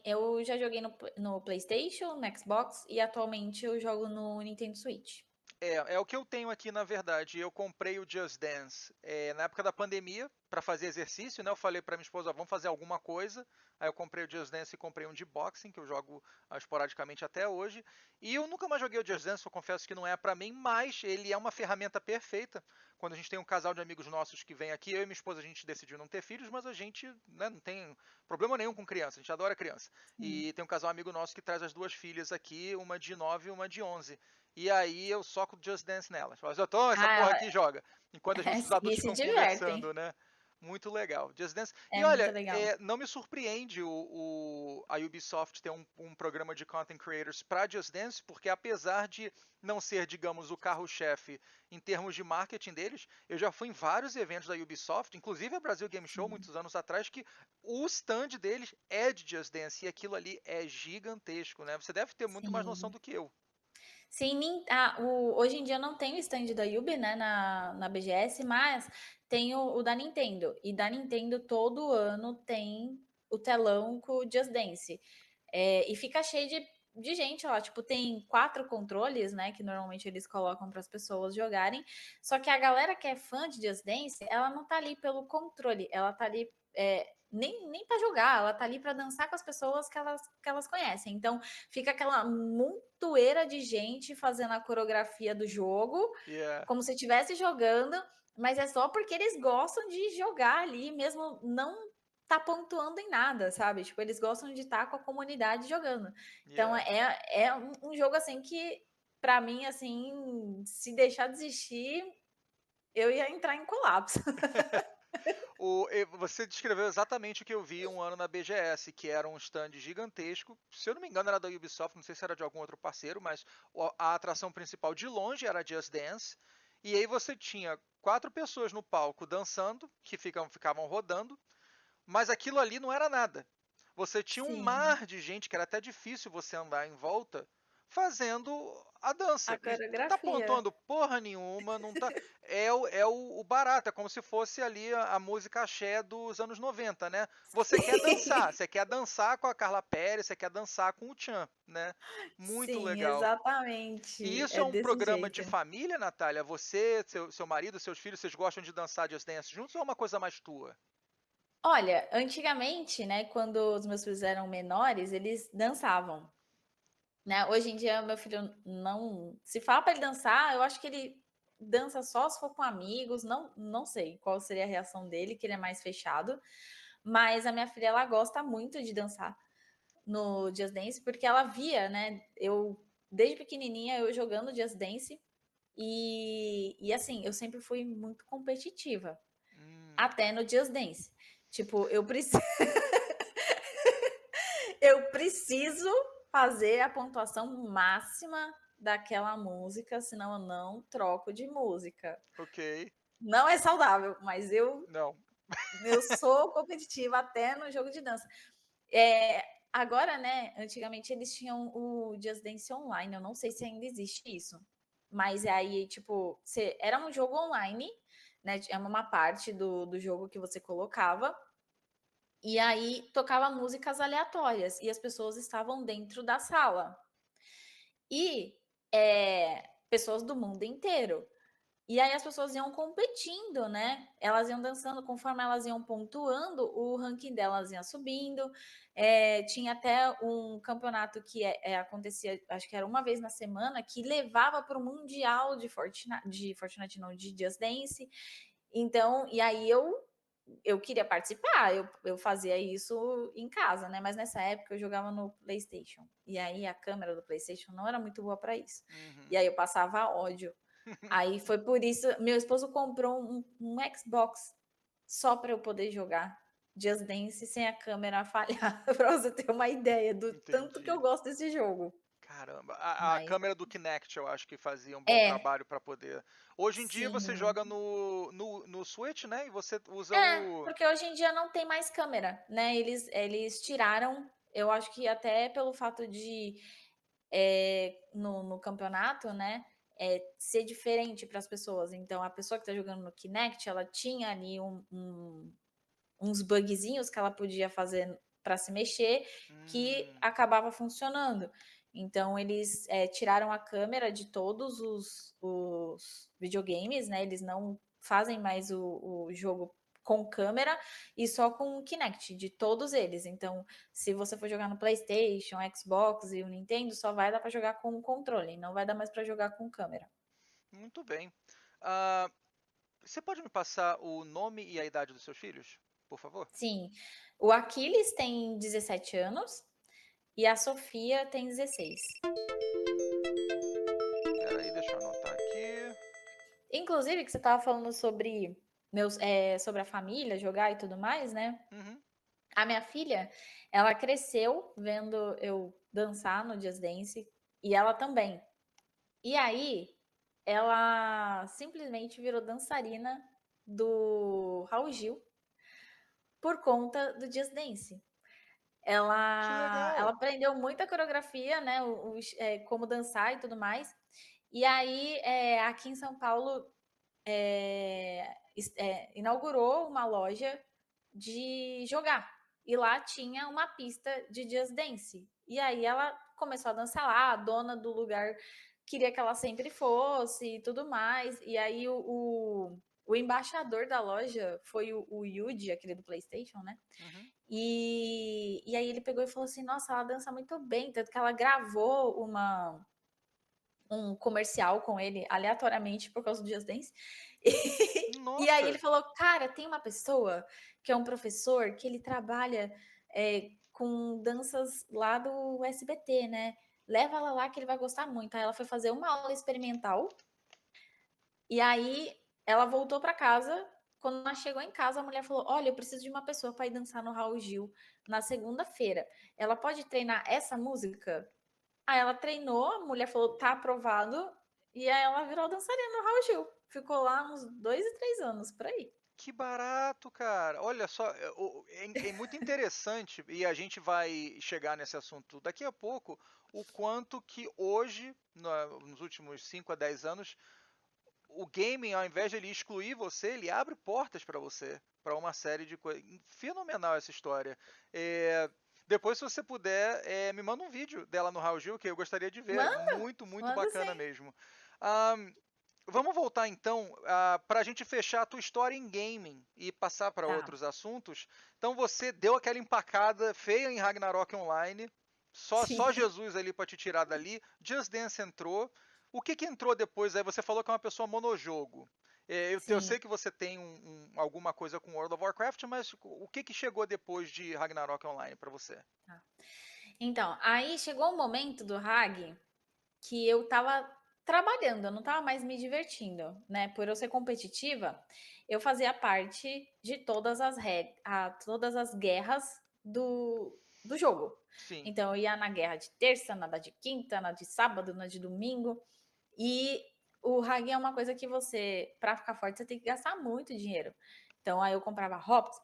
Eu já joguei no PlayStation, no Xbox e atualmente eu jogo no Nintendo Switch. É o que eu tenho aqui, na verdade. Eu comprei o Just Dance na época da pandemia. para fazer exercício, né? Eu falei para minha esposa, vamos fazer alguma coisa. Aí eu comprei o Just Dance e comprei um de boxing, que eu jogo esporadicamente até hoje. E eu nunca mais joguei o Just Dance, eu confesso que não é para mim, mas ele é uma ferramenta perfeita. Quando a gente tem um casal de amigos nossos que vem aqui, eu e minha esposa, a gente decidiu não ter filhos, mas a gente, né, não tem problema nenhum com criança, a gente adora criança. Sim. E tem um casal amigo nosso que traz as duas filhas aqui, uma de 9 e uma de 11. E aí eu soco o Just Dance nelas. Falo, toma essa porra Ah, aqui e joga. Enquanto os e adultos se ficam divertem. conversando, né? Muito legal. Just Dance. E É muito olha, legal. não me surpreende a Ubisoft ter um programa de content creators para Just Dance, porque apesar de não ser, digamos, o carro-chefe em termos de marketing deles, eu já fui em vários eventos da Ubisoft, inclusive a Brasil Game Show, Sim. muitos anos atrás, que o stand deles é de Just Dance, e aquilo ali é gigantesco, né? Você deve ter muito mais noção Sim. do que eu. Sim, hoje em dia não tem o stand da Ubi, né, na BGS, mas tem o da Nintendo. E da Nintendo todo ano tem o telão com o Just Dance. E fica cheio de gente lá. Tipo, tem 4 controles, né, que normalmente eles colocam para as pessoas jogarem. Só que a galera que é fã de Just Dance, ela não tá ali pelo controle, ela tá ali. Nem para jogar, ela tá ali para dançar com as pessoas que elas conhecem. Então, fica aquela montoeira de gente fazendo a coreografia do jogo, Yeah. como se estivesse jogando, mas é só porque eles gostam de jogar ali, mesmo não tá pontuando em nada, sabe? Tipo, eles gostam de estar com a comunidade jogando. Então, Yeah. é um jogo, assim, que, para mim, assim, se deixar desistir, eu ia entrar em colapso. Você descreveu exatamente o que eu vi um ano na BGS, que era um stand gigantesco. Se eu não me engano, era da Ubisoft, não sei se era de algum outro parceiro, mas a atração principal de longe era Just Dance. E aí você tinha 4 pessoas no palco dançando, que ficavam rodando, mas aquilo ali não era nada. Você tinha um Sim, mar de gente que era até difícil você andar em volta fazendo a a dança. E não tá coreografia. pontuando porra nenhuma, não tá. É o barato, é como se fosse ali a música axé dos anos 90, né? Você quer dançar com a Carla Pérez, você quer dançar com o Tchan, né? Muito Sim, legal. E exatamente. isso é É um desse programa de jeito. família, Natália? Você, seu marido, seus filhos, vocês gostam de dançar Just Dance juntos ou é uma coisa mais tua? Olha, antigamente, né, quando os meus filhos eram menores, eles dançavam, né? Hoje em dia, meu filho não. Se fala para ele dançar, eu acho que ele dança só se for com amigos. Não sei qual seria a reação dele, que ele é mais fechado. Mas a minha filha, ela gosta muito de dançar no Just Dance, porque ela via, né? Desde pequenininha, eu jogando Just Dance. E assim, eu sempre fui muito competitiva, Hum, até no Just Dance. Tipo, eu preciso fazer a pontuação máxima daquela música, senão eu não troco de música. ok. Não é saudável, mas eu, Não. eu sou competitiva até no jogo de dança. É, agora, né? Antigamente eles tinham o Just Dance Online. Eu não sei se ainda existe isso. Mas aí, tipo, era um jogo online, né? É uma parte do jogo que você colocava. E aí tocava músicas aleatórias. E as pessoas estavam dentro da sala. E pessoas do mundo inteiro. E aí as pessoas iam competindo, né? Elas iam dançando, conforme elas iam pontuando, o ranking delas ia subindo. Tinha até um campeonato que acontecia, acho que era uma vez na semana, que levava para o Mundial de Fortnite, não, de Just Dance. Então, e aí eu queria participar, eu fazia isso em casa, né? Mas nessa época eu jogava no PlayStation. E aí a câmera do PlayStation não era muito boa para isso. E Uhum. aí eu passava ódio. Aí foi por isso, meu esposo comprou um Xbox só para eu poder jogar Just Dance sem a câmera falhar, para você ter uma ideia do tanto que eu Entendi. gosto desse jogo. Caramba, a Mas câmera do Kinect eu acho que fazia um bom é, trabalho para poder. Hoje em dia você sim. joga no Switch, né? E você usa o. Porque hoje em dia não tem mais câmera, né? Eles tiraram, eu acho que até pelo fato de no campeonato, né? Ser diferente para as pessoas. Então, a pessoa que está jogando no Kinect, ela tinha ali uns bugzinhos que ela podia fazer para se mexer que Hum, acabava funcionando. Então, eles tiraram a câmera de todos os videogames, né? Eles não fazem mais o jogo com câmera e só com o Kinect, de todos eles. Então, se você for jogar no PlayStation, Xbox e o Nintendo, só vai dar para jogar com o controle, não vai dar mais para jogar com câmera. Muito bem. Ah, você pode me passar o nome e a idade dos seus filhos, por favor? Sim, o Aquiles tem 17 anos e a Sofia tem 16. Espera aí, deixa eu anotar aqui. Inclusive, que você estava falando sobre sobre a família, jogar e tudo mais, né? Uhum. A minha filha, ela cresceu vendo eu dançar no Just Dance e ela também. E aí, ela simplesmente virou dançarina do Raul Gil por conta do Just Dance. Que Ela legal. aprendeu muita coreografia, né? Como dançar e tudo mais. E aí, aqui em São Paulo, inaugurou uma loja de jogar. E lá tinha uma pista de Just Dance. E aí ela começou a dançar lá, a dona do lugar queria que ela sempre fosse e tudo mais. E aí o embaixador da loja foi o Yuji, aquele do PlayStation, né? Uhum. E aí ele pegou e falou assim: Nossa, ela dança muito bem. Tanto que ela gravou um comercial com ele aleatoriamente por causa do Just Dance. E aí ele Nossa, falou: Cara, tem uma pessoa que é um professor que ele trabalha com danças lá do SBT, né? Leva ela lá que ele vai gostar muito. Aí ela foi fazer uma aula experimental e aí ela voltou para casa. Quando ela chegou em casa, a mulher falou: Olha, eu preciso de uma pessoa para ir dançar no Raul Gil na segunda-feira. Ela pode treinar essa música? Aí ela treinou, a mulher falou: Tá aprovado. E aí ela virou dançarina no Raul Gil. Ficou lá uns 2 e 3 anos por aí. que barato, cara. Olha só, é muito interessante, e a gente vai chegar nesse assunto daqui a pouco, o quanto que hoje, nos últimos 5 a 10 anos, o gaming, ao invés de ele excluir você, ele abre portas para você, para uma série de coisas. Fenomenal essa história. Depois, se você puder, me manda um vídeo dela no Raul Gil, que eu gostaria de ver. Manda, Muito, muito manda bacana sim. mesmo. Ah, vamos voltar então para a gente fechar a tua história em gaming e passar para Tá, outros assuntos. Então você deu aquela empacada feia em Ragnarok Online, só sim, Jesus ali para te tirar dali. Just Dance entrou. O que entrou depois? Aí você falou que é uma pessoa monojogo. Eu sei sim. que você tem alguma coisa com World of Warcraft, mas o que chegou depois de Ragnarok Online para você? Tá. Então, aí chegou um momento do Hag que eu tava trabalhando, eu não tava mais me divertindo, né? Por eu ser competitiva, eu fazia parte de todas as guerras do jogo. Sim. Então, eu ia na guerra de terça, na da de quinta, na de sábado, na de domingo. E o Hag é uma coisa que você, para ficar forte, você tem que gastar muito dinheiro. Então, aí eu comprava hops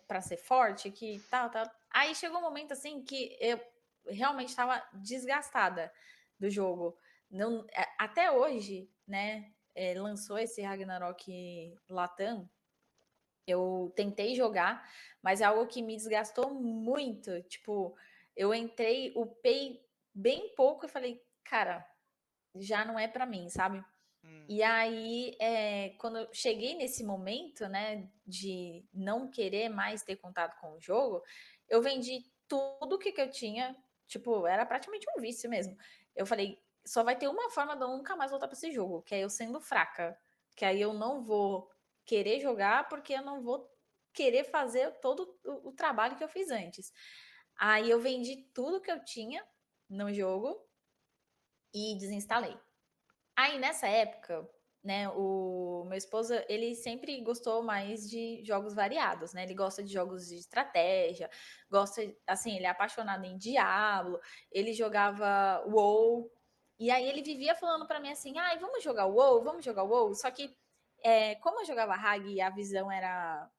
para ser forte, que tal, tal. Aí chegou um momento assim que eu realmente estava desgastada do jogo. Não, até hoje, né? Lançou esse Ragnarok Latam. Eu tentei jogar, mas é algo que me desgastou muito. Tipo, eu entrei, upei bem pouco e falei, cara, já não é para mim, sabe? Hum, E aí, quando eu cheguei nesse momento, né, de não querer mais ter contato com o jogo, eu vendi tudo que eu tinha, tipo, era praticamente um vício mesmo. Eu falei, só vai ter uma forma de eu nunca mais voltar para esse jogo, que é eu sendo fraca, que aí eu não vou querer jogar porque eu não vou querer fazer todo o trabalho que eu fiz antes. Aí eu vendi tudo que eu tinha no jogo e desinstalei. Aí nessa época, né, o meu esposo, ele sempre gostou mais de jogos variados, né? Ele gosta de jogos de estratégia, gosta, assim, ele é apaixonado em Diablo, ele jogava WoW, e aí ele vivia falando para mim assim: "Ai, vamos jogar WoW, vamos jogar WoW". Só que como eu jogava Hag e a visão era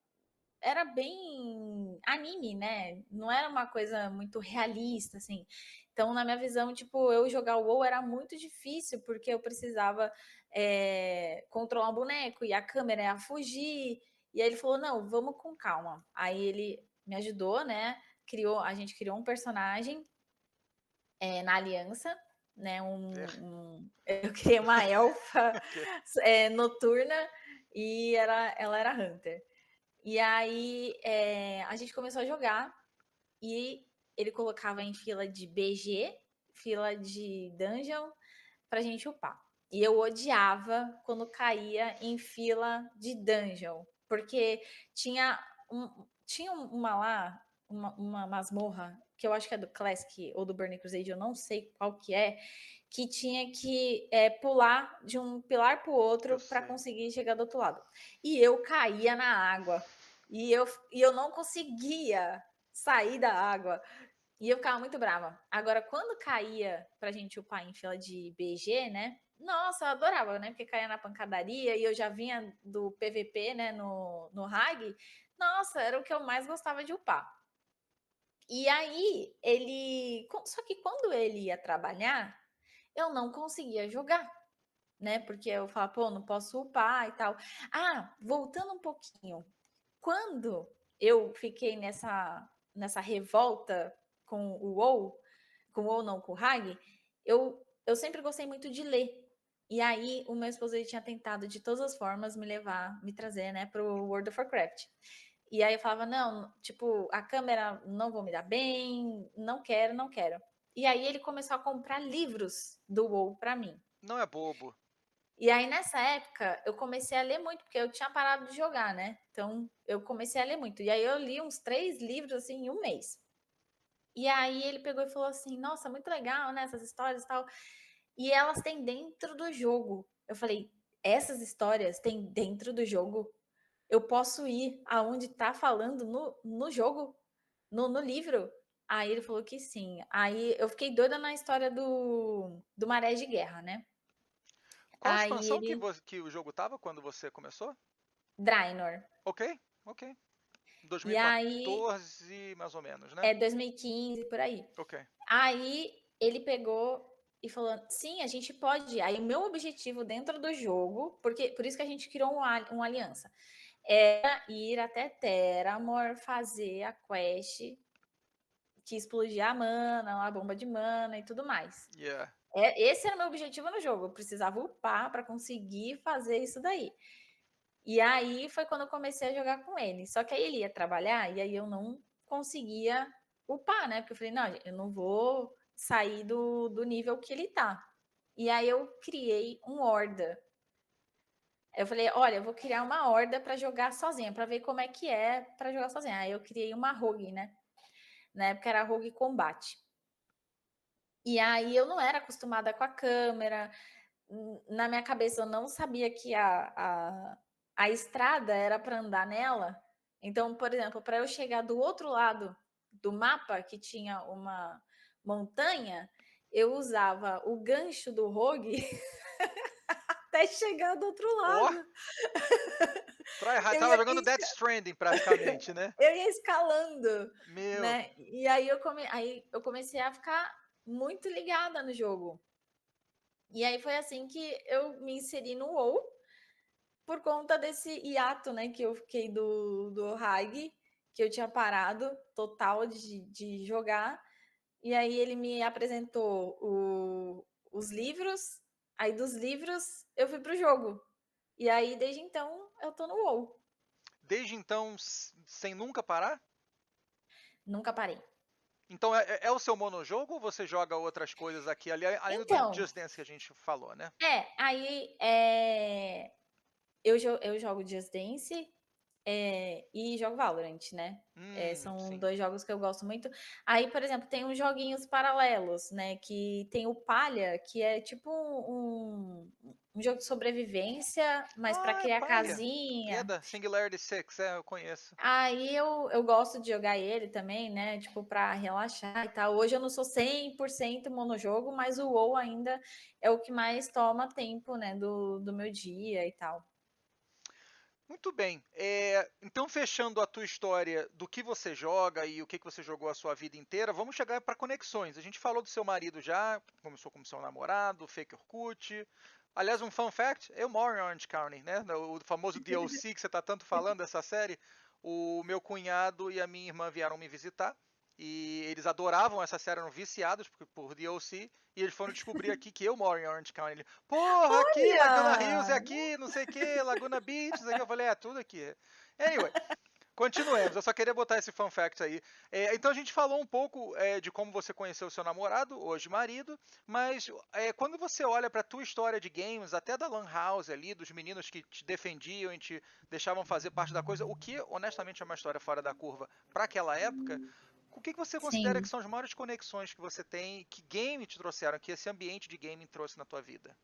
bem anime, né? Não era uma coisa muito realista, assim. Então, na minha visão, tipo, eu jogar o WoW era muito difícil, porque eu precisava controlar o boneco e a câmera ia fugir. E aí ele falou, não, vamos com calma. Aí ele me ajudou, né? A gente criou um personagem na aliança, né? Eu criei uma elfa ok. noturna e ela era Hunter. E aí a gente começou a jogar e ele colocava em fila de BG, fila de dungeon, pra gente upar. E eu odiava quando caía em fila de dungeon, porque tinha, tinha uma lá, uma masmorra, que eu acho que é do Classic ou do Burning Crusade, eu não sei qual que tinha que pular de um pilar para o Eu outro para sei. conseguir chegar do outro lado. E eu caía na água. E eu não conseguia sair da água. E eu ficava muito brava. Agora, quando caía pra gente upar em fila de BG, né? Nossa, eu adorava, né? Porque caía na pancadaria e eu já vinha do PVP, né? No RAG. Nossa, era o que eu mais gostava de upar. E aí, ele. Só que quando ele ia trabalhar, eu não conseguia jogar, né? Porque eu falava, pô, não posso upar e tal. Ah, voltando um pouquinho. Quando eu fiquei nessa revolta com o WoW, com o WoW não, com o RAG, eu sempre gostei muito de ler. E aí, o meu esposo ele tinha tentado de todas as formas me levar, me trazer, né, pro World of Warcraft. E aí eu falava, não, tipo, a câmera não vou me dar bem, não quero, não quero. E aí ele começou a comprar livros do WoW para mim. Não é bobo. E aí, nessa época, eu comecei a ler muito, porque eu tinha parado de jogar, né? Então, eu comecei a ler muito. E aí, eu li uns 3 livros, assim, em um mês. E aí, ele pegou e falou assim, nossa, muito legal, né? Essas histórias e tal. E elas têm dentro do jogo. Eu falei, essas histórias têm dentro do jogo? Eu posso ir aonde tá falando no jogo? No livro? Aí, ele falou que sim. Aí, eu fiquei doida na história do Maré de Guerra, né? Qual Aí, expansão ele... que o jogo tava quando você começou? Draenor. Ok, ok. E aí, 2014, mais ou menos, né? 2015, por aí. Ok. Aí ele pegou e falou: sim, a gente pode ir. Aí o meu objetivo dentro do jogo, porque por isso que a gente criou uma aliança, era ir até Terramor fazer a quest que explodia a mana, a bomba de mana e tudo mais. Yeah. Esse era o meu objetivo no jogo. Eu precisava upar para conseguir fazer isso daí. E aí foi quando eu comecei a jogar com ele. Só que aí ele ia trabalhar e aí eu não conseguia upar, né? Porque eu falei, não, eu não vou sair do nível que ele tá. E aí eu criei um horda. Eu falei, olha, eu vou criar uma horda para jogar sozinha, para ver como é que é para jogar sozinha. Aí eu criei uma rogue, né? Na época era rogue combate. E aí eu não era acostumada com a câmera, na minha cabeça eu não sabia que a estrada era para andar nela. Então, por exemplo, para eu chegar do outro lado do mapa, que tinha uma montanha, eu usava o gancho do rogue até chegar do outro Ó, lado. tryhard, Eu tava ia, jogando Death Stranding praticamente, né? eu ia escalando, Meu, né? E aí eu comecei a ficar muito ligada no jogo. E aí foi assim que eu me inseri no WoW, por conta desse hiato, né, que eu fiquei do RAG, que eu tinha parado total de jogar. E aí ele me apresentou os livros, aí dos livros eu fui pro jogo. E aí, desde então, eu tô no WoW. desde então, sem nunca parar? Nunca parei. Então é o seu monojogo ou você joga outras coisas aqui ali, além do Então, Just Dance que a gente falou, né? aí eu jogo Just Dance, e jogo Valorant, né? São Sim. 2 jogos que eu gosto muito. Aí, por exemplo, tem uns joguinhos paralelos, né? Que tem o Palha, que é tipo um jogo de sobrevivência, mas para Ah, é criar palha. É casinha. da Singularity 6, eu conheço. Aí eu gosto de jogar ele também, né? Tipo, para relaxar e tal. Hoje eu não sou 100% monojogo, mas o WoW ainda é o que mais toma tempo, né? Do meu dia e tal. Muito bem. Então, fechando a tua história do que você joga e o que você jogou a sua vida inteira, vamos chegar para conexões. A gente falou do seu marido já, começou como seu namorado, fake Orkut. Aliás, um fun fact, eu moro em Orange County, né? O famoso DLC que você está tanto falando dessa série. O meu cunhado e a minha irmã vieram me visitar e eles adoravam essa série, eram viciados por DLC, e eles foram descobrir aqui que eu moro em Orange County. Ele, porra, aqui, Laguna Hills é Olha! aqui, não sei o que, Laguna Beach, não sei o que. Eu falei, é tudo aqui. Anyway, Continuemos, eu só queria botar esse fun fact aí. Então a gente falou um pouco de como você conheceu o seu namorado, hoje marido, mas quando você olha para a tua história de games, até da Lan House ali, dos meninos que te defendiam e te deixavam fazer parte da coisa, o que honestamente é uma história fora da curva para aquela época, o que você considera que Sim. são as maiores conexões que você tem, que game te trouxeram, que esse ambiente de gaming trouxe na tua vida?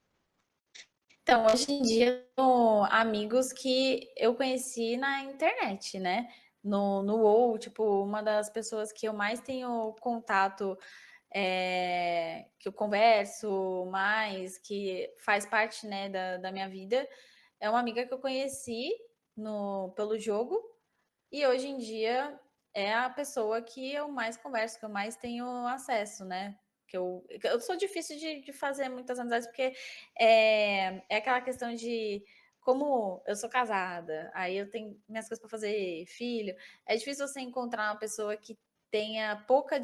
Então, hoje em dia, eu tenho amigos que eu conheci na internet, né? No WoW, tipo, uma das pessoas que eu mais tenho contato, que eu converso mais, que faz parte, né, da minha vida, é uma amiga que eu conheci pelo jogo, e hoje em dia é a pessoa que eu mais converso, que eu mais tenho acesso, né? Eu sou difícil de fazer muitas amizades, porque é aquela questão de como eu sou casada, aí eu tenho minhas coisas para fazer, filho. É difícil você encontrar uma pessoa que tenha pouca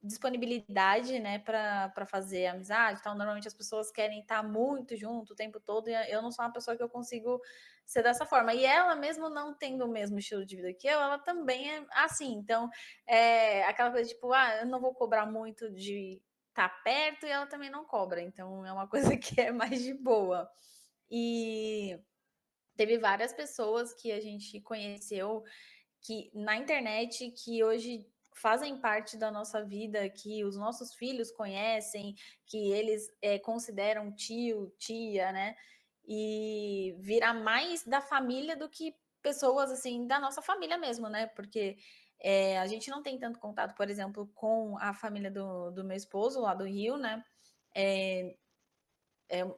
disponibilidade, né, para fazer amizade. Então, normalmente as pessoas querem estar muito junto o tempo todo, e eu não sou uma pessoa que eu consigo ser dessa forma. E ela, mesmo não tendo o mesmo estilo de vida que eu, ela também é assim. Então, é aquela coisa tipo, eu não vou cobrar muito de estar perto, e ela também não cobra. Então, é uma coisa que é mais de boa. E teve várias pessoas que a gente conheceu que na internet, que hoje fazem parte da nossa vida, que os nossos filhos conhecem, que eles consideram tio, tia, né? E virar mais da família do que pessoas assim da nossa família mesmo, né? Porque a gente não tem tanto contato, por exemplo, com a família do meu esposo lá do Rio, né? É,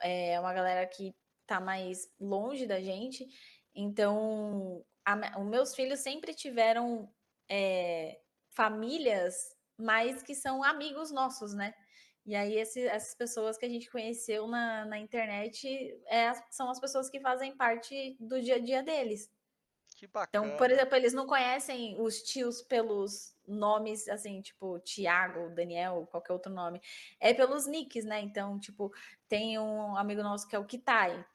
é uma galera que tá mais longe da gente. Então, os meus filhos sempre tiveram famílias, mas que são amigos nossos, né? E aí, essas pessoas que a gente conheceu na internet são as pessoas que fazem parte do dia a dia deles. Que Então, por bacana. exemplo, eles não conhecem os tios pelos nomes, assim, tipo, Tiago, Daniel, qualquer outro nome. É pelos nicks, né? Então, tipo, tem um amigo nosso que é o Kitai.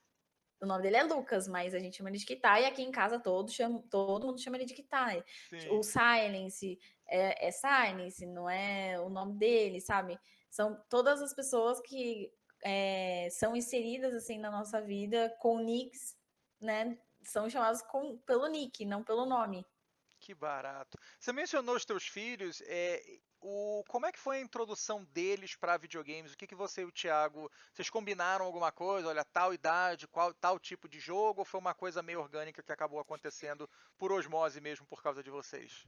O nome dele é Lucas, mas a gente chama ele de Kitai. E aqui em casa todo mundo chama ele de Kitai. O Sim. Silence é Silence, não é o nome dele, sabe? São todas as pessoas que são inseridas, assim, na nossa vida com nicks, né? São chamados pelo nick, não pelo nome. Que barato. Você mencionou os teus filhos, como é que foi a introdução deles para videogames? O que você e o Thiago, vocês combinaram alguma coisa? Olha, tal idade, qual tal tipo de jogo, ou foi uma coisa meio orgânica que acabou acontecendo por osmose mesmo por causa de vocês?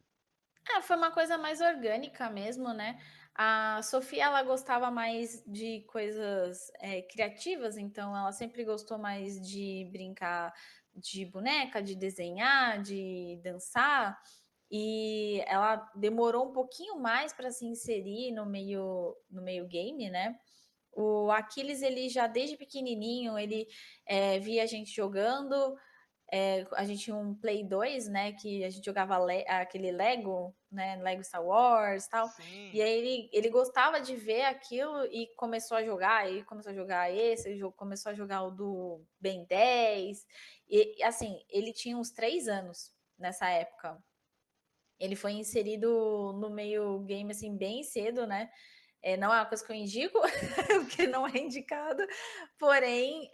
Foi uma coisa mais orgânica mesmo, né? A Sofia, ela gostava mais de coisas criativas, então ela sempre gostou mais de brincar de boneca, de desenhar, de dançar, e ela demorou um pouquinho mais para se inserir no meio game, né? O Aquiles, ele já desde pequenininho, ele via a gente jogando, a gente tinha um Play 2, né, que a gente jogava aquele Lego, né, Lego Star Wars e tal, e Sim, aí ele gostava de ver aquilo e começou a jogar, e começou a jogar esse, começou a jogar o do Ben 10, e assim, ele tinha uns 3 anos nessa época. Ele foi inserido no meio game, assim, bem cedo, né, não é uma coisa que eu indico, porque não é indicado, porém,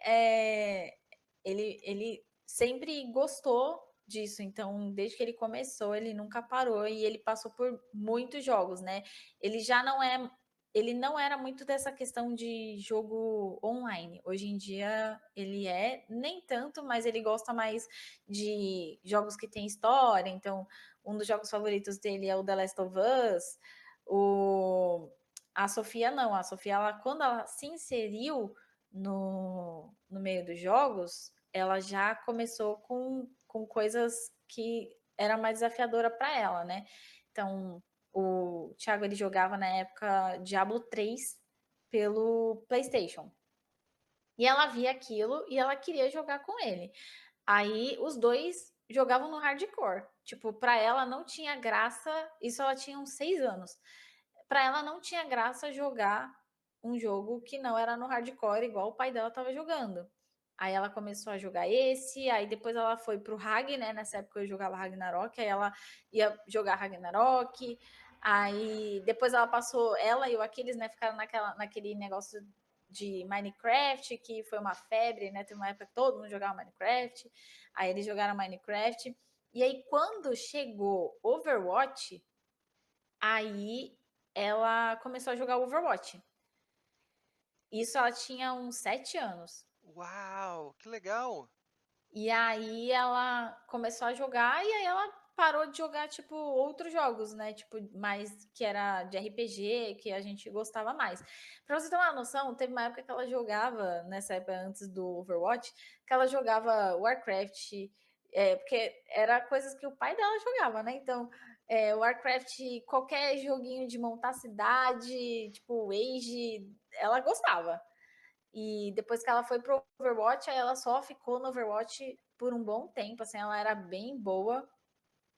ele sempre gostou disso, então desde que ele começou, ele nunca parou e ele passou por muitos jogos, né? Ele já não é, ele não era muito dessa questão de jogo online. Hoje em dia ele nem tanto, mas ele gosta mais de jogos que tem história. Então, um dos jogos favoritos dele é o The Last of Us. O a Sofia não, a Sofia, quando ela se inseriu no meio dos jogos, ela já começou com coisas que era mais desafiadora para ela, né? Então, o Thiago, ele jogava na época Diablo 3 pelo PlayStation. E ela via aquilo e ela queria jogar com ele. Aí os dois jogavam no hardcore. Tipo, para ela não tinha graça, isso ela tinha uns 6 anos. Para ela não tinha graça jogar um jogo que não era no hardcore igual o pai dela estava jogando. Aí ela começou a jogar esse, aí depois ela foi pro Rag, né? Nessa época eu jogava Ragnarok, aí ela ia jogar Ragnarok. Aí depois ela passou, ela e o Aquiles, né, ficaram naquele negócio de Minecraft, que foi uma febre, né? Tem uma época que todo mundo jogava Minecraft. Aí eles jogaram Minecraft. E aí, quando chegou Overwatch, aí ela começou a jogar Overwatch. Isso ela tinha uns 7 anos. Uau, que legal! E aí ela começou a jogar e aí ela parou de jogar, tipo, outros jogos, né? Tipo, mais que era de RPG, que a gente gostava mais. Pra você ter uma noção, teve uma época que ela jogava, nessa época antes do Overwatch, que ela jogava Warcraft, porque era coisas que o pai dela jogava, né? Então, Warcraft, qualquer joguinho de montar cidade, tipo, Age, ela gostava. E depois que ela foi pro Overwatch, aí ela só ficou no Overwatch por um bom tempo, assim, ela era bem boa.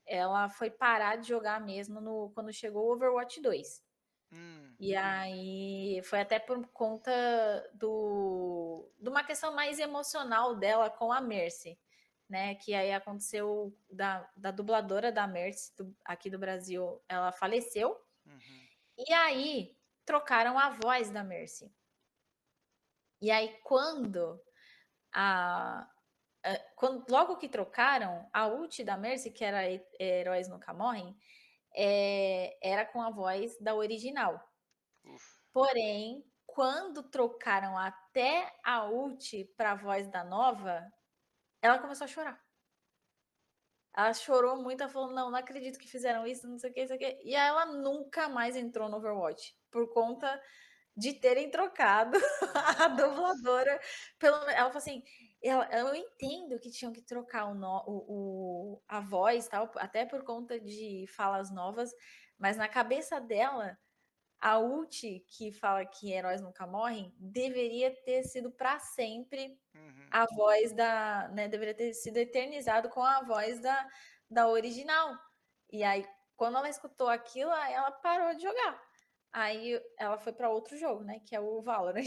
Ela foi parar de jogar mesmo quando chegou o Overwatch 2. Hum, E aí foi até por conta de uma questão mais emocional dela com a Mercy, né? Que aí aconteceu da dubladora da Mercy aqui do Brasil, ela faleceu. uhum, E aí trocaram a voz da Mercy. E aí a, logo que trocaram, a ult da Mercy, que era Heróis Nunca Morrem, era com a voz da original. uf. Porém, quando trocaram até a ult para a voz da nova, ela começou a chorar. Ela chorou muito, ela falou: não acredito que fizeram isso, não sei o que, isso aqui. E aí ela nunca mais entrou no Overwatch, por conta de terem trocado a Nossa. dubladora. Ela falou assim: eu entendo que tinham que trocar a voz, tal, até por conta de falas novas, mas na cabeça dela, a ult que fala que heróis nunca morrem deveria ter sido para sempre Uhum. a voz da. Né, deveria ter sido eternizado com a voz da original. E aí, quando ela escutou aquilo, aí ela parou de jogar. Aí ela foi para outro jogo, né? Que é o Valorant.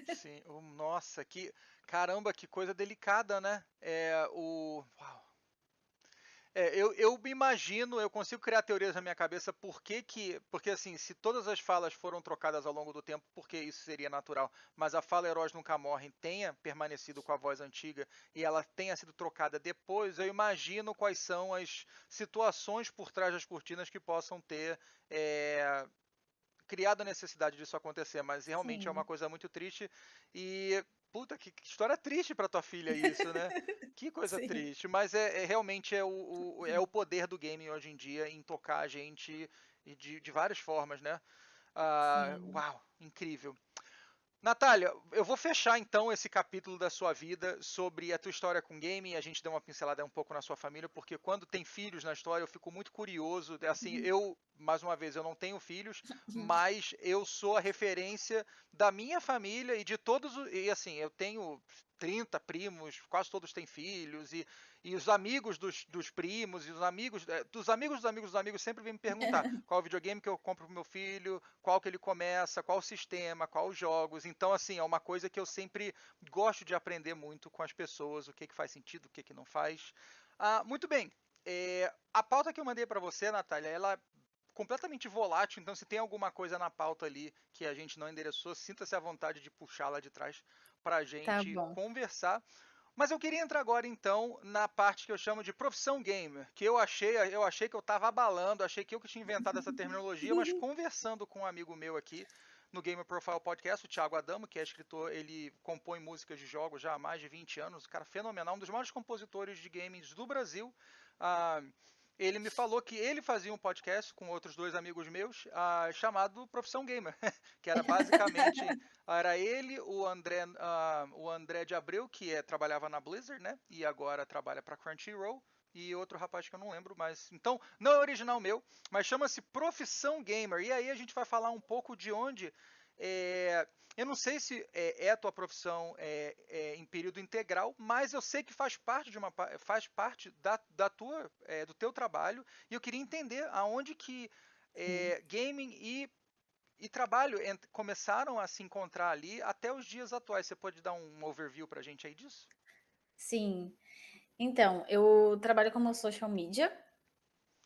Sim, nossa, que caramba, que coisa delicada, né? Uau. Eu me imagino, eu consigo criar teorias na minha cabeça porque assim, se todas as falas foram trocadas ao longo do tempo, porque isso seria natural, mas a fala Heróis Nunca Morrem tenha permanecido com a voz antiga e ela tenha sido trocada depois, eu imagino quais são as situações por trás das cortinas que possam ter é, criado a necessidade disso acontecer, mas realmente é uma Sim, coisa muito triste e puta que história triste para tua filha isso, né? Que coisa sim, triste, mas realmente é o poder do game hoje em dia em tocar a gente de várias formas, né? sim. Uau, incrível. Natália, eu vou fechar então esse capítulo da sua vida sobre a tua história com game e a gente deu uma pincelada um pouco na sua família, porque quando tem filhos na história eu fico muito curioso. Assim, mais uma vez, eu não tenho filhos, mas eu sou a referência da minha família e de todos. E assim, eu tenho 30 primos, quase todos têm filhos, e os amigos dos primos, e os amigos dos amigos dos amigos dos amigos sempre vêm me perguntar qual videogame que eu compro pro meu filho, qual que ele começa, qual o sistema, qual os jogos. Então, assim, é uma coisa que eu sempre gosto de aprender muito com as pessoas, o que faz sentido, o que não faz. Muito bem. A pauta que eu mandei para você, Natália, ela é completamente volátil, então se tem alguma coisa na pauta ali que a gente não endereçou, sinta-se à vontade de puxá-la de trás para a Tá gente bom. conversar. Mas eu queria entrar agora então na parte que eu chamo de profissão gamer, que eu achei que eu estava abalando, achei que eu que tinha inventado essa terminologia, mas conversando com um amigo meu aqui no Gamer Profile Podcast, o Thiago Adamo, que é escritor, ele compõe músicas de jogos já há mais de 20 anos, um cara fenomenal, um dos maiores compositores de games do Brasil. Ah, ele me falou que ele fazia um podcast com outros dois amigos meus, chamado Profissão Gamer, que era basicamente era ele, o André de Abreu, que trabalhava na Blizzard, né? E agora trabalha para Crunchyroll. E outro rapaz que eu não lembro, mas. Então, não é original meu, mas chama-se Profissão Gamer. E aí a gente vai falar um pouco de onde. Eu não sei se é a tua profissão em período integral, mas eu sei que faz parte da tua, do teu trabalho. E eu queria entender aonde que Sim. gaming e E trabalho começaram a se encontrar ali até os dias atuais. Você pode dar um overview pra gente aí disso? Sim. Então, eu trabalho como social media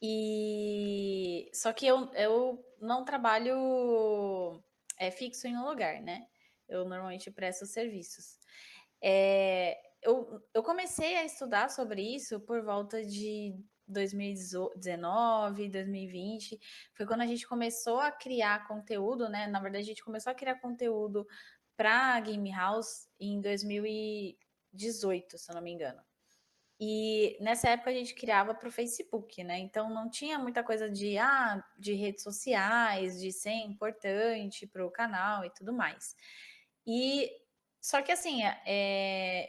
e só que eu não trabalho fixo em um lugar, né? Eu normalmente presto serviços. Eu comecei a estudar sobre isso por volta de 2019, 2020. Foi quando a gente começou a criar conteúdo, né? Na verdade, a gente começou a criar conteúdo para Game House em 2018, se eu não me engano. E nessa época a gente criava para o Facebook, né? Então não tinha muita coisa de redes sociais, de ser importante para o canal e tudo mais. E só que assim,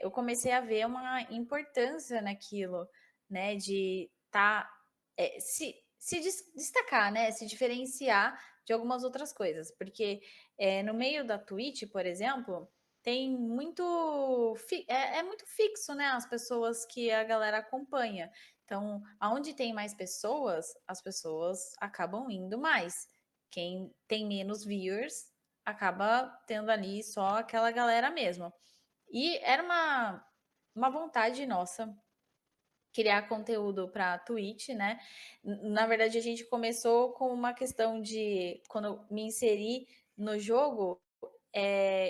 eu comecei a ver uma importância naquilo, né? De se destacar, né? Se diferenciar de algumas outras coisas. Porque no meio da Twitch, por exemplo, tem é muito fixo, né? As pessoas que a galera acompanha. Então, aonde tem mais pessoas, as pessoas acabam indo mais. Quem tem menos viewers acaba tendo ali só aquela galera mesmo. E era uma vontade nossa criar conteúdo para Twitch, né? Na verdade, a gente começou com uma questão de quando eu me inseri no jogo,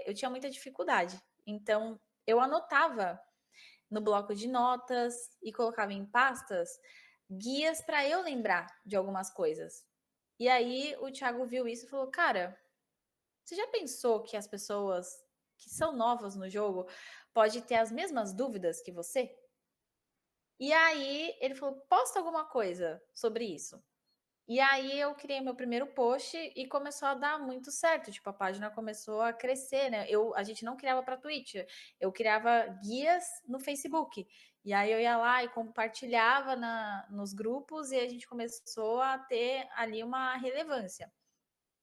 eu tinha muita dificuldade. Então, eu anotava no bloco de notas e colocava em pastas guias para eu lembrar de algumas coisas. E aí o Thiago viu isso e falou: Cara, você já pensou que as pessoas que são novas no jogo pode ter as mesmas dúvidas que você? E aí ele falou: Posta alguma coisa sobre isso. E aí eu criei meu primeiro post e começou a dar muito certo, tipo, a página começou a crescer, né? A gente não criava para Twitch, eu criava guias no Facebook. E aí eu ia lá e compartilhava nos grupos e a gente começou a ter ali uma relevância.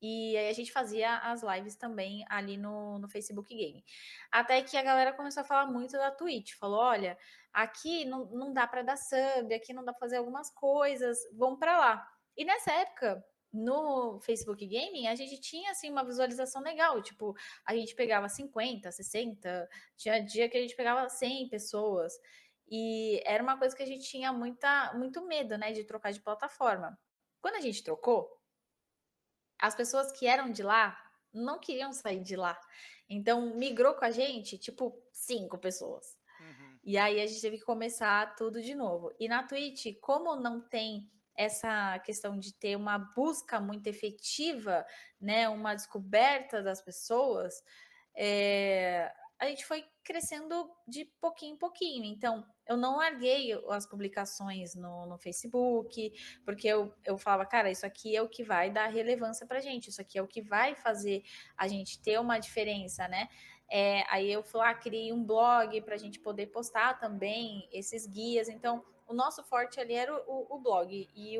E aí a gente fazia as lives também ali no Facebook Game. Até que a galera começou a falar muito da Twitch. Falou: olha, aqui não dá para dar sub, aqui não dá para fazer algumas coisas, vamos para lá. E nessa época, no Facebook Gaming, a gente tinha assim uma visualização legal. Tipo, a gente pegava 50, 60, tinha dia que a gente pegava 100 pessoas. E era uma coisa que a gente tinha muito medo, né, de trocar de plataforma. Quando a gente trocou, as pessoas que eram de lá não queriam sair de lá. Então, migrou com a gente, tipo, 5 pessoas. Uhum. E aí a gente teve que começar tudo de novo. E na Twitch, como não tem essa questão de ter uma busca muito efetiva, né, uma descoberta das pessoas, a gente foi crescendo de pouquinho em pouquinho. Então, eu não larguei as publicações no Facebook, porque eu falava, cara, isso aqui é o que vai dar relevância pra gente, isso aqui é o que vai fazer a gente ter uma diferença, né? Aí eu fui lá, criei um blog para a gente poder postar também esses guias. Então, o nosso forte ali era o blog e